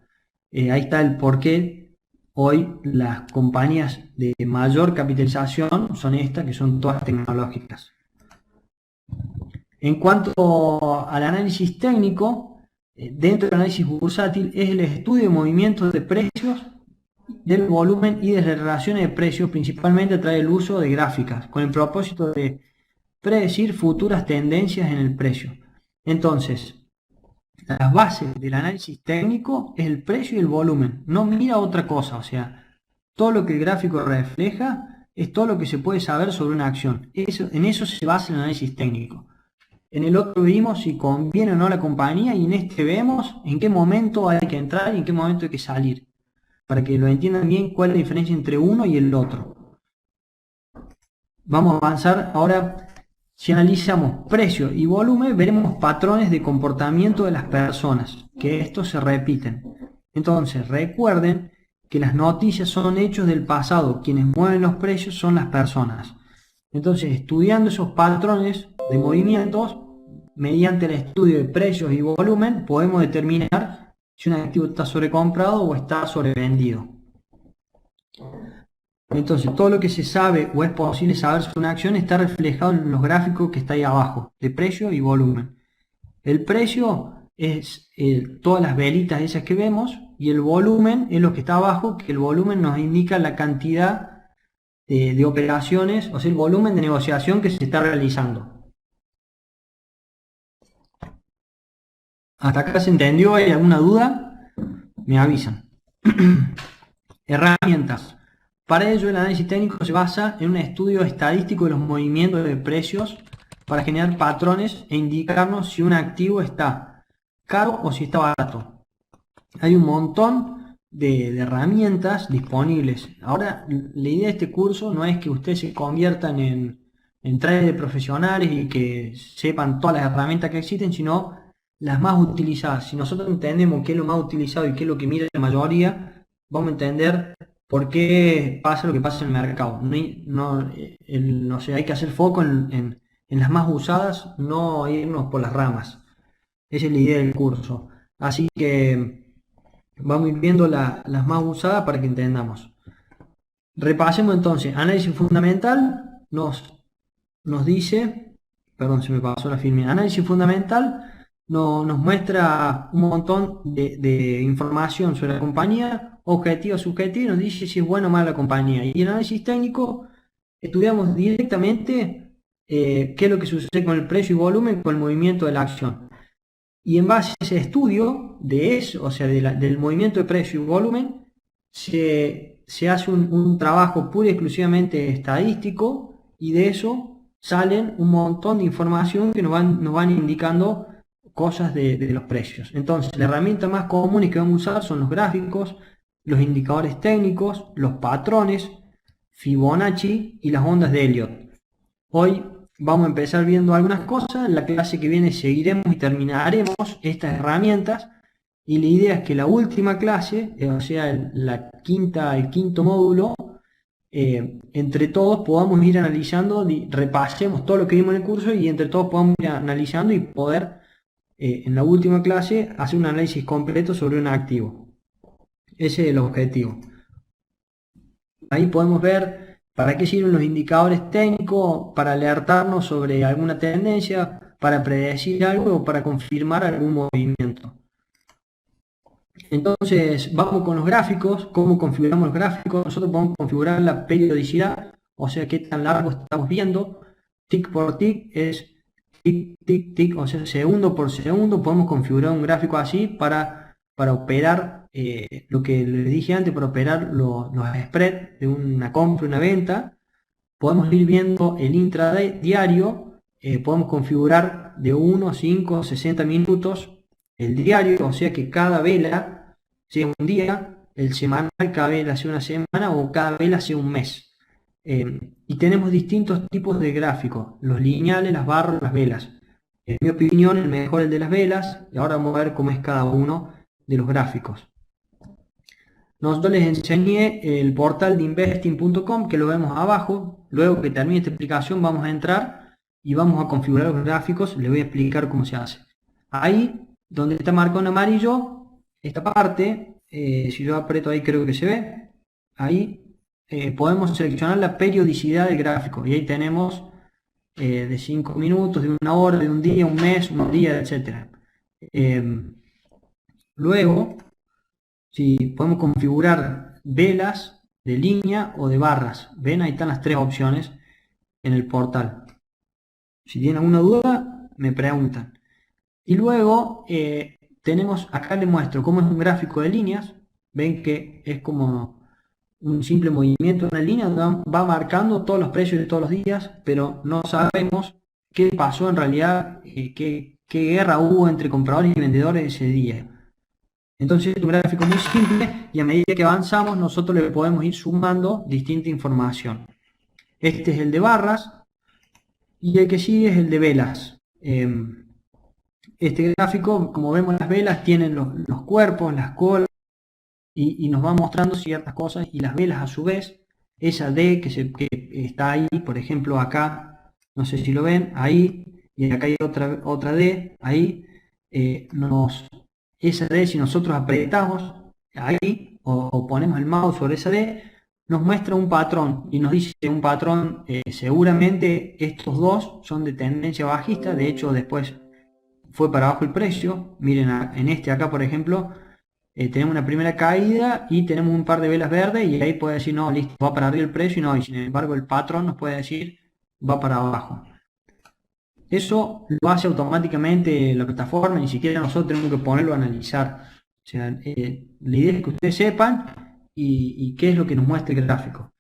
ahí está el porqué. Hoy las compañías de mayor capitalización son estas, que son todas tecnológicas. En cuanto al análisis técnico, dentro del análisis bursátil es el estudio de movimientos de precios del volumen y de relaciones de precios, principalmente a través del uso de gráficas, con el propósito de predecir futuras tendencias en el precio. Entonces, las bases del análisis técnico es el precio y el volumen, no mira otra cosa, o sea, todo lo que el gráfico refleja es todo lo que se puede saber sobre una acción. En eso se basa el análisis técnico. En el otro vimos si conviene o no la compañía y en este vemos en qué momento hay que entrar y en qué momento hay que salir, para que lo entiendan bien cuál es la diferencia entre uno y el otro. Vamos a avanzar ahora. Si analizamos precio y volumen, veremos patrones de comportamiento de las personas, que estos se repiten. Entonces, recuerden que las noticias son hechos del pasado, quienes mueven los precios son las personas. Entonces, estudiando esos patrones de movimientos, mediante el estudio de precios y volumen, podemos determinar si un activo está sobrecomprado o está sobrevendido. Entonces, todo lo que se sabe o es posible saber sobre una acción está reflejado en los gráficos que está ahí abajo, de precio y volumen. El precio es todas las velitas esas que vemos y el volumen es lo que está abajo, que el volumen nos indica la cantidad de operaciones, o sea, el volumen de negociación que se está realizando. ¿Hasta acá se entendió? ¿Hay alguna duda? Me avisan. Herramientas. Para ello, el análisis técnico se basa en un estudio estadístico de los movimientos de precios para generar patrones e indicarnos si un activo está caro o si está barato. Hay un montón de herramientas disponibles. Ahora, la idea de este curso no es que ustedes se conviertan en traders profesionales y que sepan todas las herramientas que existen, sino las más utilizadas. Si nosotros entendemos qué es lo más utilizado y qué es lo que mira la mayoría, vamos a entender por qué pasa lo que pasa en el mercado. No sé, hay que hacer foco en las más usadas, no irnos por las ramas. Esa es la idea del curso. Así que vamos a ir viendo las más usadas para que entendamos. Repasemos entonces. Análisis fundamental nos dice, perdón, se me pasó la firme. Análisis fundamental nos muestra un montón de información sobre la compañía, objetiva, subjetiva, y nos dice si es buena o mala la compañía. Y en análisis técnico estudiamos directamente qué es lo que sucede con el precio y volumen, con el movimiento de la acción. Y en base a ese estudio de eso, o sea, del movimiento de precio y volumen, se hace un trabajo puro y exclusivamente estadístico, y de eso salen un montón de información que nos van indicando cosas de los precios. Entonces, la herramienta más común que vamos a usar son los gráficos, los indicadores técnicos, los patrones, Fibonacci y las ondas de Elliott. Hoy vamos a empezar viendo algunas cosas. En la clase que viene seguiremos y terminaremos estas herramientas. Y la idea es que la última clase, o sea, el quinto módulo, entre todos podamos ir analizando, repasemos todo lo que vimos en el curso y entre todos podamos ir analizando y poder, en la última clase, hacer un análisis completo sobre un activo. Ese es el objetivo. Ahí podemos ver para qué sirven los indicadores técnicos, para alertarnos sobre alguna tendencia, para predecir algo o para confirmar algún movimiento. Entonces vamos con los gráficos. ¿Cómo configuramos los gráficos? Nosotros podemos configurar la periodicidad, o sea qué tan largo estamos viendo. Tick por tick es tick, tick, tick, o sea segundo por segundo. Podemos configurar un gráfico así para operar lo que les dije antes, para operar los spreads de una compra y una venta. Podemos ir viendo el intraday diario. Podemos configurar de 1, 5, 60 minutos el diario, o sea que cada vela sea un día, el semanal cada vela sea una semana o cada vela sea un mes. Y tenemos distintos tipos de gráficos, los lineales, las barras, las velas. En mi opinión el mejor es el de las velas, y ahora vamos a ver cómo es cada uno de los gráficos. Nosotros les enseñé el portal de investing.com, que lo vemos abajo. Luego que termine esta explicación vamos a entrar y vamos a configurar los gráficos. Les voy a explicar cómo se hace. Ahí donde está marcado en amarillo, esta parte, si yo aprieto ahí creo que se ve. Ahí podemos seleccionar la periodicidad del gráfico y ahí tenemos de 5 minutos, de una hora, de un día, un mes, un día, etc. Luego si podemos configurar velas de línea o de barras. Ven, ahí están las tres opciones en el portal. Si tienen alguna duda, me preguntan. Y luego tenemos, acá les muestro cómo es un gráfico de líneas. Ven que es como un simple movimiento de una línea donde va marcando todos los precios de todos los días, pero no sabemos qué pasó en realidad, qué guerra hubo entre compradores y vendedores ese día. Entonces es un gráfico muy simple y a medida que avanzamos nosotros le podemos ir sumando distinta información. Este es el de barras y el que sigue es el de velas. Este gráfico, como vemos, las velas tienen los cuerpos, las colas y nos va mostrando ciertas cosas, y las velas a su vez, esa D que está ahí, por ejemplo acá, no sé si lo ven, ahí, y acá hay otra D, ahí, esa D, si nosotros apretamos ahí o ponemos el mouse sobre esa D, nos muestra un patrón y nos dice un patrón, seguramente estos dos son de tendencia bajista. De hecho después fue para abajo el precio. Miren, en este acá por ejemplo, tenemos una primera caída y tenemos un par de velas verdes, y ahí puede decir no, listo, va para arriba el precio, y no, y sin embargo el patrón nos puede decir va para abajo. Eso lo hace automáticamente la plataforma, ni siquiera nosotros tenemos que ponerlo a analizar. O sea, la idea es que ustedes sepan y qué es lo que nos muestra el gráfico.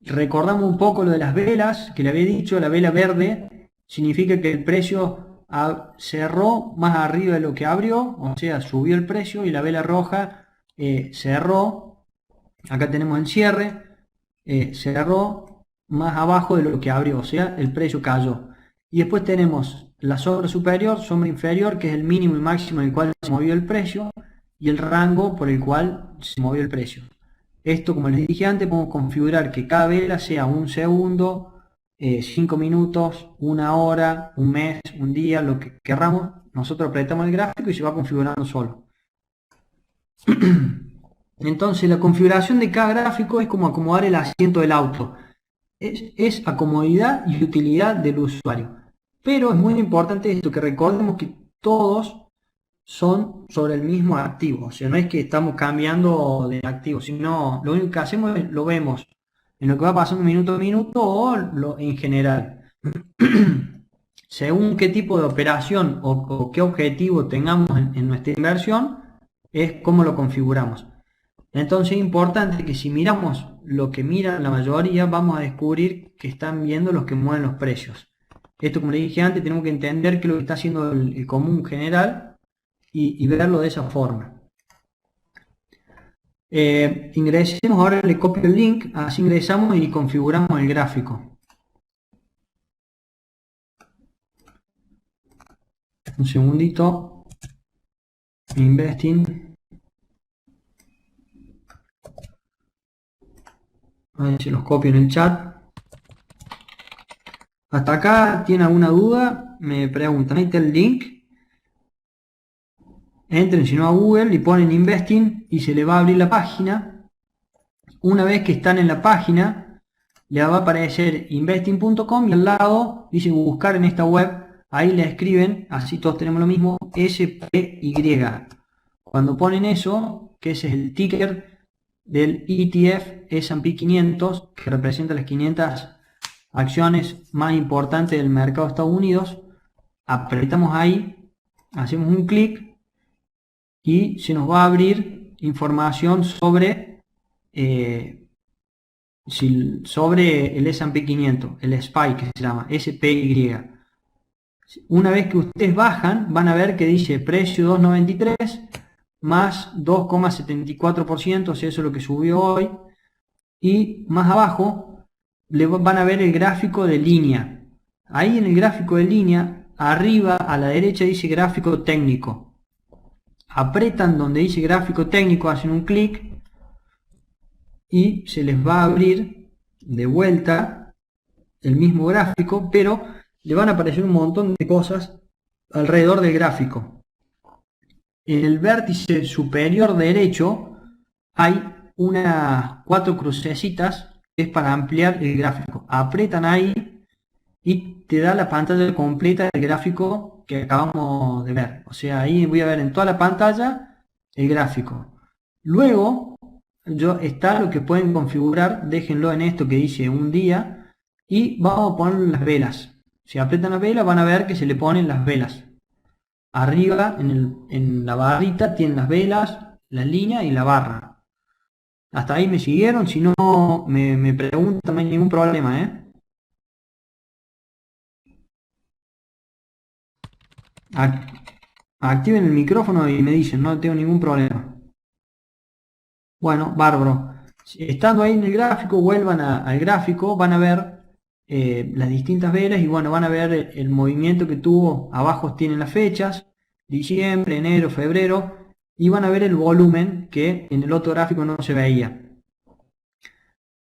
Recordamos un poco lo de las velas, que le había dicho. La vela verde significa que el precio cerró más arriba de lo que abrió, o sea, subió el precio, y la vela roja cerró, acá tenemos el cierre, cerró más abajo de lo que abrió, o sea, el precio cayó. Y después tenemos la sombra superior, sombra inferior, que es el mínimo y máximo en el cual se movió el precio, y el rango por el cual se movió el precio. Esto, como les dije antes, podemos configurar que cada vela sea un segundo, 5 minutos, una hora, un mes, un día, lo que querramos. Nosotros apretamos el gráfico y se va configurando solo. Entonces la configuración de cada gráfico es como acomodar el asiento del auto. Es a comodidad y utilidad del usuario. Pero es muy importante esto, que recordemos que todos son sobre el mismo activo. O sea, no es que estamos cambiando de activo, sino lo único que hacemos es lo vemos en lo que va pasando minuto a minuto o en general. Según qué tipo de operación o qué objetivo tengamos en nuestra inversión, es cómo lo configuramos. Entonces es importante que si miramos lo que miran la mayoría, vamos a descubrir que están viendo los que mueven los precios. Esto, como les dije antes, tenemos que entender qué es lo que está haciendo el común general y verlo de esa forma. Ingresemos, ahora le copio el link, así ingresamos y configuramos el gráfico. Un segundito. Investing. A ver si los copio en el chat. Hasta acá, ¿tiene alguna duda? Me preguntan. Ahí está el link. Entren si no a Google y ponen Investing y se le va a abrir la página. Una vez que están en la página, le va a aparecer investing.com y al lado dice buscar en esta web. Ahí le escriben, así todos tenemos lo mismo, SPY. Cuando ponen eso, que ese es el ticker del ETF S&P 500, que representa las 500 acciones más importantes del mercado de Estados Unidos, apretamos ahí, hacemos un clic y se nos va a abrir información sobre el S&P 500, el SPY, que se llama SPY. Una vez que ustedes bajan, van a ver que dice precio 2.93 más 2,74%, o sea, eso es lo que subió hoy. Y más abajo van a ver el gráfico de línea. Ahí en el gráfico de línea, arriba a la derecha dice gráfico técnico. Apretan donde dice gráfico técnico, hacen un clic y se les va a abrir de vuelta el mismo gráfico, pero le van a aparecer un montón de cosas alrededor del gráfico. En el vértice superior derecho hay unas 4 crucecitas que es para ampliar el gráfico. Apretan ahí y te da la pantalla completa del gráfico que acabamos de ver. O sea, ahí voy a ver en toda la pantalla el gráfico. Luego, está lo que pueden configurar, déjenlo en esto que dice un día, y vamos a poner las velas. Si aprietan las velas van a ver que se le ponen las velas. Arriba en la barrita tienen las velas, la línea y la barra. Hasta ahí me siguieron, si no me preguntan, no hay ningún problema, ¿eh? Activen el micrófono y me dicen, no tengo ningún problema. Bueno, bárbaro. Estando ahí en el gráfico, vuelvan al gráfico, van a ver las distintas velas y bueno, van a ver el movimiento que tuvo. Abajo tienen las fechas, diciembre, enero, febrero, y van a ver el volumen que en el otro gráfico no se veía.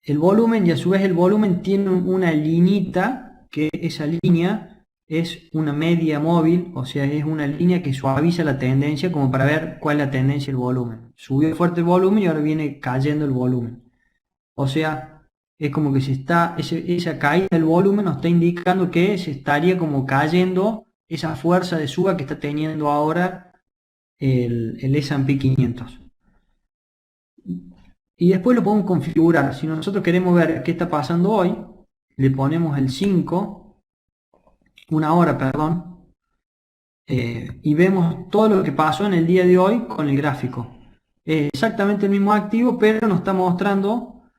El volumen, y a su vez el volumen tiene una liñita, que esa línea es una media móvil, o sea, es una línea que suaviza la tendencia como para ver cuál es la tendencia del volumen. Subió fuerte el volumen y ahora viene cayendo el volumen. O sea, es como que esa caída del volumen nos está indicando que se estaría como cayendo esa fuerza de suba que está teniendo ahora el S&P 500. Y después lo podemos configurar. Si nosotros queremos ver qué está pasando hoy, le ponemos el 5, una hora, perdón, y vemos todo lo que pasó en el día de hoy con el gráfico. Exactamente el mismo activo, pero nos está mostrando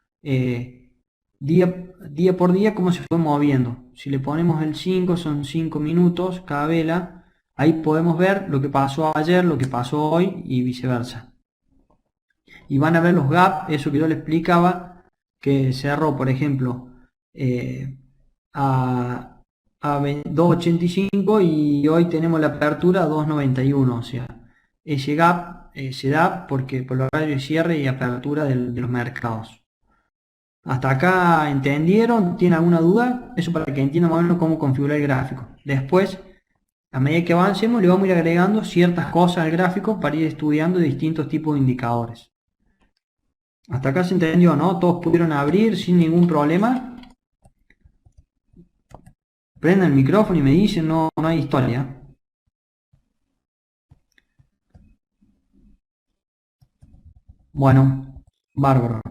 día por día cómo se fue moviendo. Si le ponemos el 5, son 5 minutos cada vela. Ahí podemos ver lo que pasó ayer, lo que pasó hoy y viceversa. Y van a ver los gaps, eso que yo les explicaba, que cerró, por ejemplo, a 2.85 y hoy tenemos la apertura a 2.91. O sea, ese gap se da porque por el horario de cierre y apertura de los mercados. ¿Hasta acá entendieron? ¿Tienen alguna duda? Eso para que entiendan más o menos cómo configurar el gráfico. Después, a medida que avancemos, le vamos a ir agregando ciertas cosas al gráfico para ir estudiando distintos tipos de indicadores. Hasta acá se entendió, ¿no? Todos pudieron abrir sin ningún problema. Prendan el micrófono y me dicen, no hay historia. Bueno, bárbaro.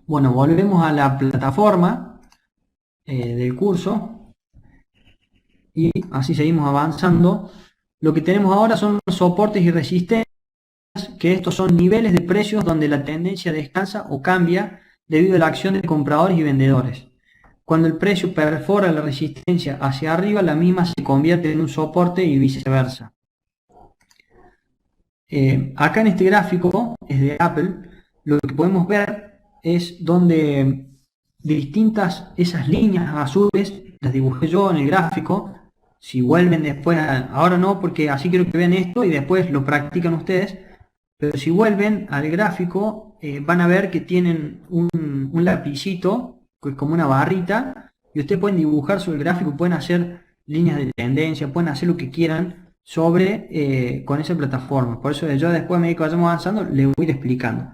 Bueno, volvemos a la plataforma del curso y así seguimos avanzando. Lo que tenemos ahora son soportes y resistencias, que estos son niveles de precios donde la tendencia descansa o cambia debido a la acción de compradores y vendedores. Cuando el precio perfora la resistencia hacia arriba, la misma se convierte en un soporte y viceversa. Acá en este gráfico, es de Apple, lo que podemos ver es donde esas líneas azules, las dibujé yo en el gráfico. Si vuelven después, ahora no, porque así quiero que vean esto y después lo practican ustedes, pero si vuelven al gráfico, van a ver que tienen un lapicito, que es como una barrita, y ustedes pueden dibujar sobre el gráfico, pueden hacer líneas de tendencia, pueden hacer lo que quieran con esa plataforma. Por eso yo después, a medida que vayamos avanzando, les voy a ir explicando.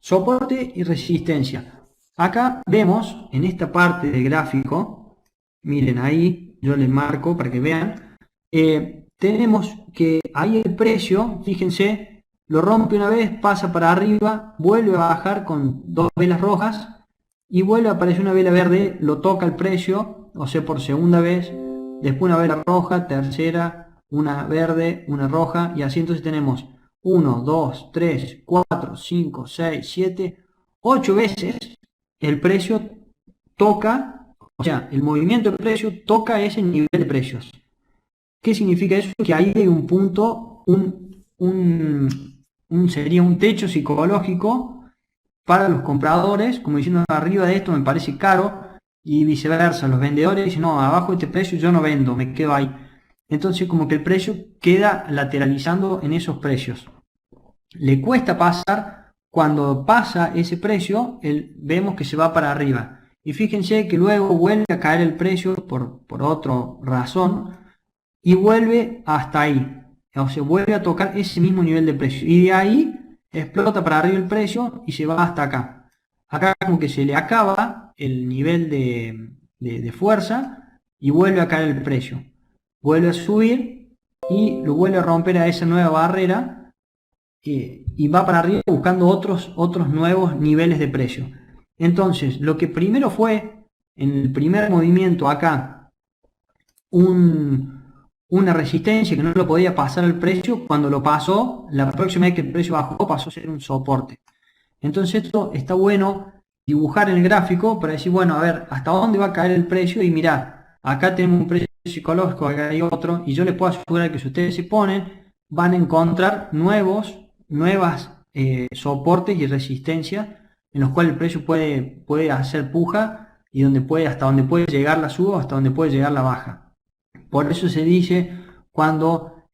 Soporte y resistencia. Acá vemos en esta parte del gráfico, miren ahí, yo les marco para que vean, tenemos que ahí el precio, fíjense, lo rompe una vez, pasa para arriba, vuelve a bajar con dos velas rojas y vuelve a aparecer una vela verde, lo toca el precio, o sea, por segunda vez, después una vela roja, tercera, una verde, una roja, y así entonces tenemos 1, 2, 3, 4, 5, 6, 7, 8 veces el precio toca, o sea, el movimiento de precio toca ese nivel de precios. ¿Qué significa eso? Que ahí hay un punto, sería un techo psicológico para los compradores, como diciendo arriba de esto me parece caro, y viceversa, los vendedores dicen no, abajo de este precio yo no vendo, me quedo ahí. Entonces como que el precio queda lateralizando en esos precios. Le cuesta pasar, cuando pasa ese precio, vemos que se va para arriba. Y fíjense que luego vuelve a caer el precio por otra razón y vuelve hasta ahí. O sea, vuelve a tocar ese mismo nivel de precio. Y de ahí explota para arriba el precio y se va hasta acá. Acá como que se le acaba el nivel de fuerza y vuelve a caer el precio. Vuelve a subir y lo vuelve a romper a esa nueva barrera y va para arriba buscando otros nuevos niveles de precio. Entonces, lo que primero fue, en el primer movimiento acá, una resistencia que no lo podía pasar al precio, cuando lo pasó, la próxima vez que el precio bajó, pasó a ser un soporte. Entonces esto está bueno dibujar en el gráfico para decir, bueno, a ver, hasta dónde va a caer el precio, y mirá, acá tenemos un precio psicológico, acá hay otro, y yo les puedo asegurar que si ustedes se ponen, van a encontrar nuevas soportes y resistencias en los cuales el precio puede hacer puja, y hasta donde puede llegar la suba, hasta donde puede llegar la baja. Por eso se dice cuando,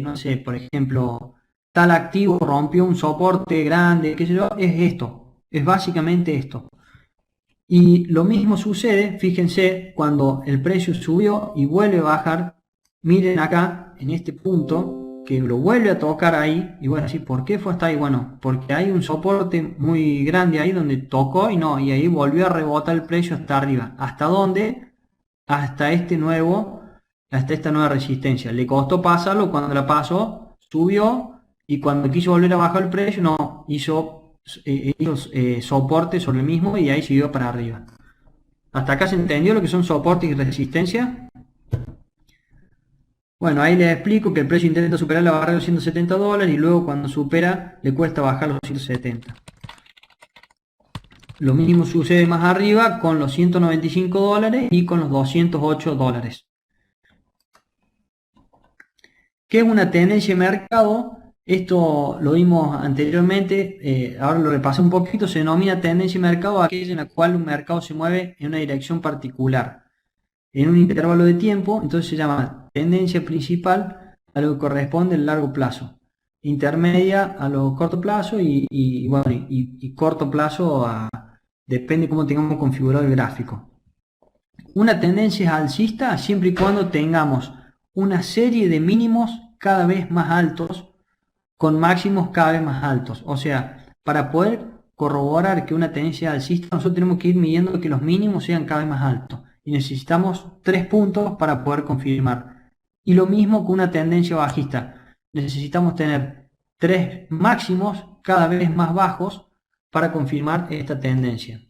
no sé, por ejemplo, tal activo rompió un soporte grande, qué sé yo, es esto, es básicamente esto. Y lo mismo sucede, fíjense, cuando el precio subió y vuelve a bajar, miren acá, en este punto, que lo vuelve a tocar ahí, y bueno, así, ¿por qué fue hasta ahí? Bueno, porque hay un soporte muy grande ahí donde tocó y ahí volvió a rebotar el precio hasta arriba. ¿Hasta dónde? Hasta esta nueva resistencia. Le costó pasarlo, cuando la pasó, subió, y cuando quiso volver a bajar el precio, no, hizo soporte sobre el mismo, y ahí siguió para arriba. ¿Hasta acá se entendió lo que son soportes y resistencia? Bueno, ahí les explico que el precio intenta superar la barrera de los $170 y luego cuando supera le cuesta bajar los 170. Lo mismo sucede más arriba con los $195 y con los $208. ¿Qué es una tendencia de mercado? Esto lo vimos anteriormente, ahora lo repasé un poquito. Se denomina tendencia de mercado aquella en la cual un mercado se mueve en una dirección particular en un intervalo de tiempo. Entonces se llama tendencia principal a lo que corresponde el largo plazo, intermedia a lo corto plazo, y corto plazo depende cómo tengamos configurado el gráfico. Una tendencia es alcista siempre y cuando tengamos una serie de mínimos cada vez más altos con máximos cada vez más altos. O sea, para poder corroborar que una tendencia es alcista, nosotros tenemos que ir midiendo que los mínimos sean cada vez más altos, y necesitamos 3 puntos para poder confirmar. Y lo mismo con una tendencia bajista, necesitamos tener 3 máximos cada vez más bajos para confirmar esta tendencia.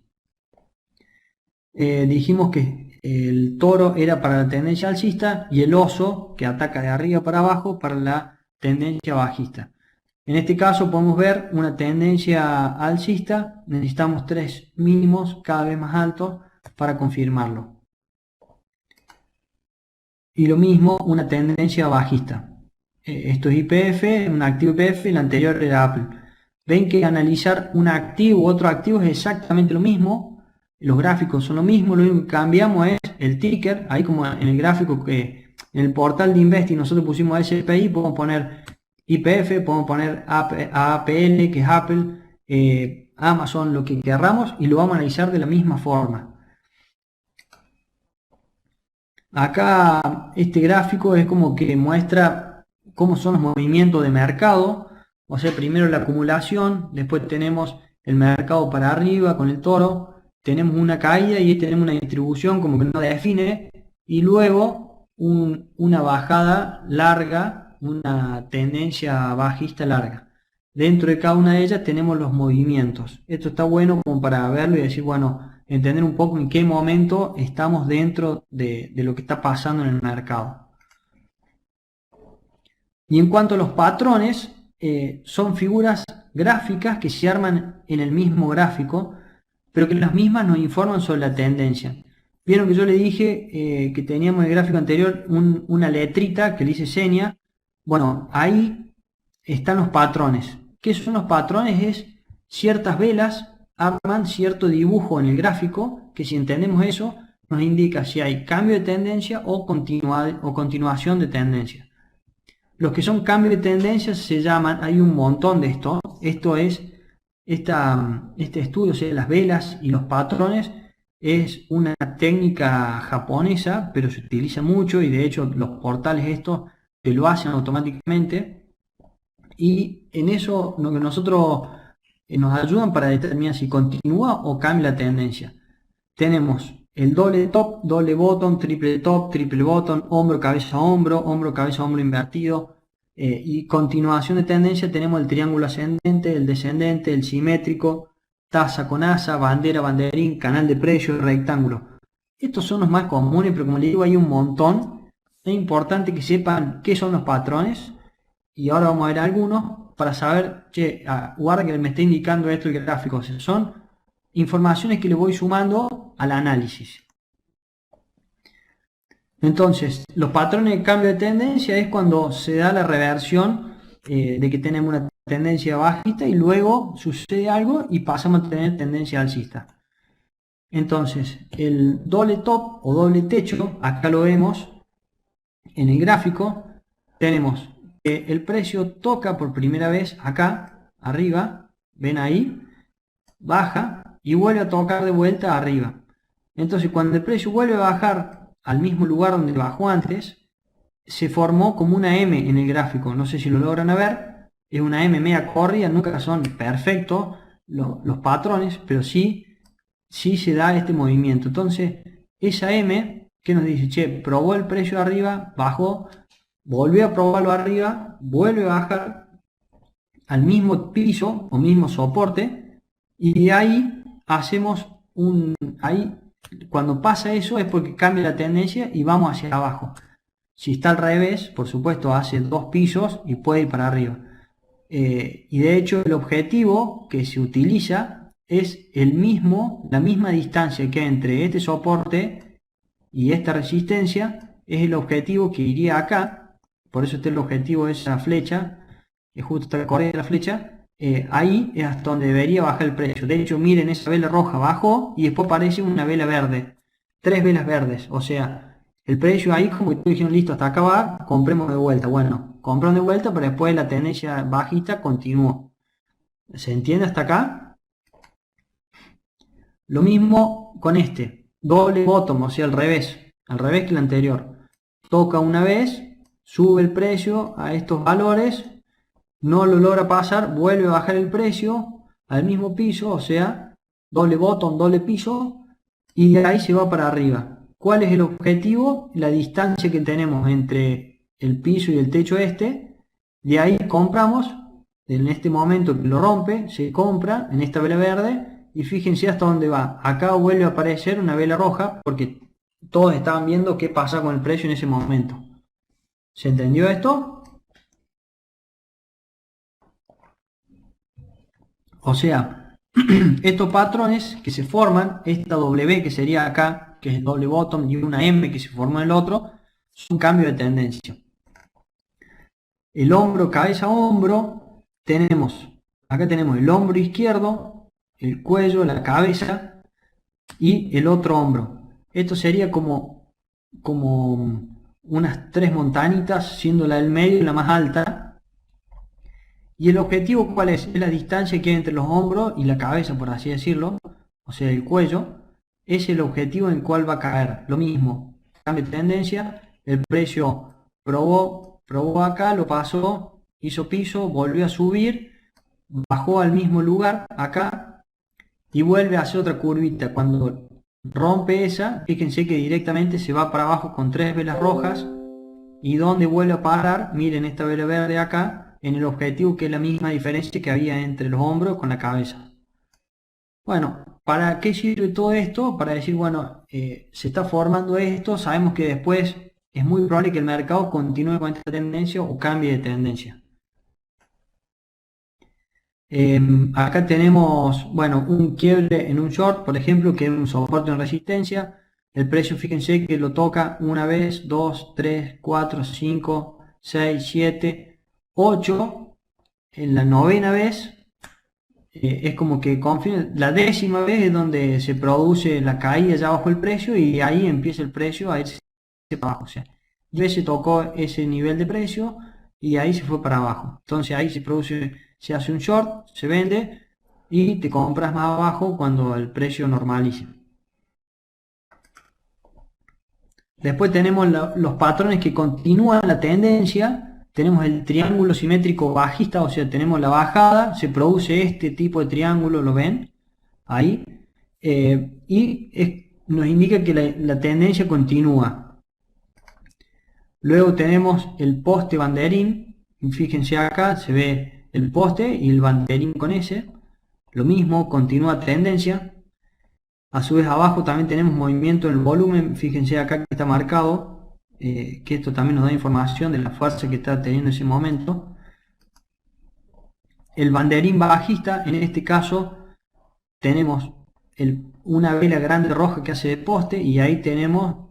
Dijimos que el toro era para la tendencia alcista y el oso, que ataca de arriba para abajo, para la tendencia bajista. En este caso podemos ver una tendencia alcista, necesitamos 3 mínimos cada vez más altos para confirmarlo. Y lo mismo una tendencia bajista. Esto es YPF, un activo YPF, el anterior era Apple. Ven que analizar un activo u otro activo es exactamente lo mismo, los gráficos son lo mismo, lo único que cambiamos es el ticker. Ahí, como en el gráfico que en el portal de Investing nosotros pusimos SPI, podemos poner YPF, podemos poner APL, que es Apple, Amazon, lo que querramos, y lo vamos a analizar de la misma forma. Acá este gráfico es como que muestra cómo son los movimientos de mercado. O sea, primero la acumulación, después tenemos el mercado para arriba con el toro, tenemos una caída y tenemos una distribución como que no define, y luego una bajada larga, una tendencia bajista larga. Dentro de cada una de ellas tenemos los movimientos. Esto está bueno como para verlo y decir, bueno, entender un poco en qué momento estamos dentro de lo que está pasando en el mercado. Y en cuanto a los patrones, son figuras gráficas que se arman en el mismo gráfico, pero que las mismas nos informan sobre la tendencia. Vieron que yo le dije que teníamos en el gráfico anterior una letrita que le dice seña. Bueno, ahí están los patrones. ¿Qué son los patrones? Es ciertas velas arman cierto dibujo en el gráfico, que si entendemos eso, nos indica si hay cambio de tendencia o continuación de tendencia. Los que son cambio de tendencia se llaman, hay un montón de esto. Esto es, este estudio, o sea, las velas y los patrones, es una técnica japonesa, pero se utiliza mucho, y de hecho los portales estos te lo hacen automáticamente. Y en eso lo que nosotros nos ayudan para determinar si continúa o cambia la tendencia. Tenemos el doble top, doble bottom, triple top, triple bottom, hombro, cabeza, hombro invertido, Y continuación de tendencia tenemos el triángulo ascendente, el descendente, el simétrico, taza con asa, bandera, banderín, canal de precio, rectángulo. Estos son los más comunes, pero como les digo hay un montón. Es importante que sepan qué son los patrones y ahora vamos a ver algunos para saber, che, guarda que me está indicando esto el gráfico. O sea, son informaciones que le voy sumando al análisis. Entonces, los patrones de cambio de tendencia es cuando se da la reversión de que tenemos una tendencia bajista y luego sucede algo y pasamos a tener tendencia alcista. Entonces, el doble top o doble techo, acá lo vemos en el gráfico, tenemos que el precio toca por primera vez acá, arriba, ven ahí, baja y vuelve a tocar de vuelta arriba. Entonces, cuando el precio vuelve a bajar al mismo lugar donde bajó antes, se formó como una M en el gráfico. No sé si lo logran ver, es una M media corrida, nunca son perfectos los patrones, pero sí se da este movimiento. Entonces, esa M, que nos dice, che, probó el precio arriba, bajó, volvió a probarlo arriba, vuelve a bajar al mismo piso o mismo soporte, y de ahí hacemos ahí cuando pasa eso es porque cambia la tendencia y vamos hacia abajo. Si está al revés, por supuesto hace dos pisos y puede ir para arriba. Y de hecho el objetivo que se utiliza es la misma distancia que hay entre este soporte y esta resistencia, es el objetivo que iría acá. Por eso el objetivo de esa flecha, es justo esta correa de la flecha. Ahí es hasta donde debería bajar el precio. De hecho, miren, esa vela roja bajó y después aparece una vela verde. Tres velas verdes. O sea, el precio ahí como que tú dijeron, listo, hasta acá va, compremos de vuelta. Bueno, compraron de vuelta, pero después la tendencia bajista continuó. ¿Se entiende hasta acá? Lo mismo con este. Doble bottom, o sea, al revés que el anterior. Toca una vez, sube el precio a estos valores, no lo logra pasar, vuelve a bajar el precio al mismo piso, o sea, doble bottom, doble piso, y de ahí se va para arriba. ¿Cuál es el objetivo? La distancia que tenemos entre el piso y el techo este. De ahí compramos, en este momento que lo rompe, se compra en esta vela verde, y fíjense hasta dónde va. Acá vuelve a aparecer una vela roja, porque todos estaban viendo qué pasa con el precio en ese momento. ¿Se entendió esto? O sea, estos patrones que se forman, esta W que sería acá, que es el doble bottom, y una M que se forma en el otro, son cambio de tendencia. El hombro, cabeza, hombro, acá tenemos el hombro izquierdo, el cuello, la cabeza y el otro hombro. Esto sería como unas tres montañitas, siendo la del medio y la más alta. ¿Y el objetivo cuál es? Es la distancia que hay entre los hombros y la cabeza, por así decirlo, o sea, el cuello. Es el objetivo en el cual va a caer. Lo mismo, cambio de tendencia, el precio probó acá, lo pasó, hizo piso, volvió a subir, bajó al mismo lugar, acá, y vuelve a hacer otra curvita. Cuando rompe esa, fíjense que directamente se va para abajo con tres velas rojas, y donde vuelve a parar, miren esta vela verde acá, en el objetivo, que es la misma diferencia que había entre los hombros con la cabeza. Bueno, ¿para qué sirve todo esto? Para decir, bueno, se está formando esto, sabemos que después es muy probable que el mercado continúe con esta tendencia o cambie de tendencia. Acá tenemos, bueno, un quiebre en un short, por ejemplo, que es un soporte en resistencia. El precio, fíjense que lo toca una vez, 2, 3, 4, 5, 6, 7, 8. En la novena vez es como que la décima vez es donde se produce la caída ya bajo el precio, y ahí empieza el precio a irse para abajo. O sea, 10 veces tocó ese nivel de precio y ahí se fue para abajo. Entonces ahí se hace un short, se vende y te compras más abajo cuando el precio normalice. Después tenemos los patrones que continúan la tendencia. Tenemos el triángulo simétrico bajista, o sea, tenemos la bajada, se produce este tipo de triángulo, ¿lo ven? Ahí. Nos indica que la tendencia continúa. Luego tenemos el poste banderín, Fíjense acá, se ve el poste y el banderín con ese. Lo mismo, continúa tendencia. A su vez abajo también tenemos movimiento en el volumen. Fíjense acá que está marcado, que esto también nos da información de la fuerza que está teniendo ese momento. El banderín bajista, en este caso, tenemos una vela grande roja que hace de poste y ahí tenemos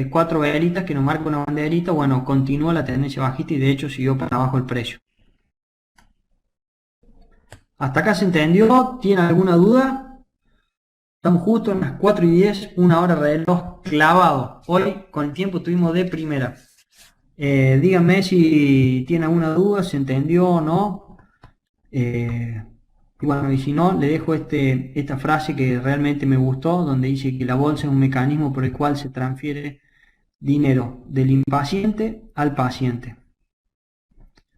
4 velitas que nos marcan una banderita. Bueno, continúa la tendencia bajista y de hecho siguió para abajo el precio. ¿Hasta acá se entendió? ¿Tiene alguna duda? Estamos justo en las 4:10, una hora de reloj clavado. Hoy con el tiempo tuvimos de primera. Díganme si tiene alguna duda, se entendió o no. Y bueno, y si no, le dejo esta frase que realmente me gustó, donde dice que la bolsa es un mecanismo por el cual se transfiere dinero del impaciente al paciente.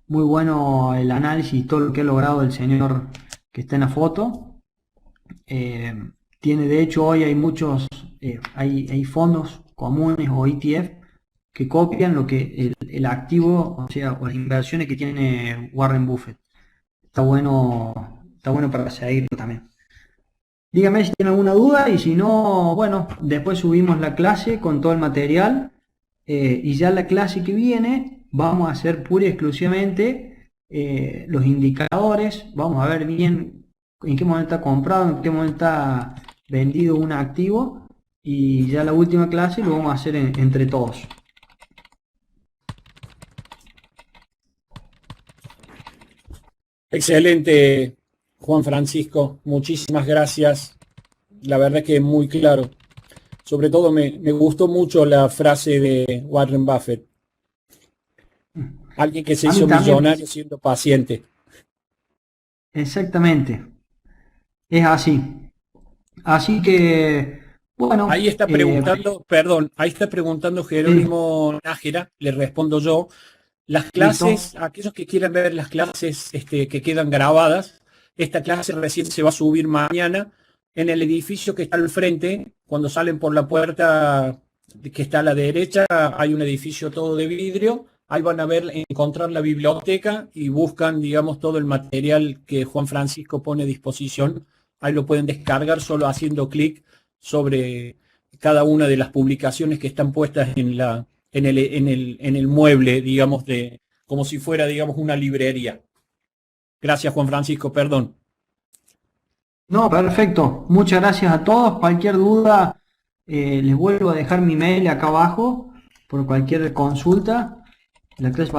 Muy bueno el análisis y todo lo que ha logrado el señor que está en la foto. Tiene, de hecho, hoy hay muchos, hay fondos comunes o ETF que copian lo que el activo, o sea, o las inversiones que tiene Warren Buffett. Está bueno para seguirlo también. Dígame si tiene alguna duda y si no, bueno, después subimos la clase con todo el material y ya la clase que viene vamos a hacer pura y exclusivamente los indicadores. Vamos a ver bien en qué momento está comprado, en qué momento está vendido un activo y ya la última clase lo vamos a hacer entre todos. Excelente, Juan Francisco. Muchísimas gracias. La verdad que muy claro. Sobre todo me gustó mucho la frase de Warren Buffett. Alguien que se hizo millonario siendo paciente. Exactamente. Es así. Así que, bueno. Ahí está preguntando, ahí está preguntando Jerónimo Nájera, le respondo yo. Las clases, aquellos que quieran ver las clases que quedan grabadas, esta clase recién se va a subir mañana en el edificio que está al frente. Cuando salen por la puerta que está a la derecha, hay un edificio todo de vidrio. Ahí van a encontrar la biblioteca y buscan, digamos, todo el material que Juan Francisco pone a disposición. Ahí lo pueden descargar solo haciendo clic sobre cada una de las publicaciones que están puestas en el mueble, digamos, como si fuera, digamos, una librería. Gracias, Juan Francisco, perdón. No, perfecto. Muchas gracias a todos. Cualquier duda, les vuelvo a dejar mi mail acá abajo por cualquier consulta. La clase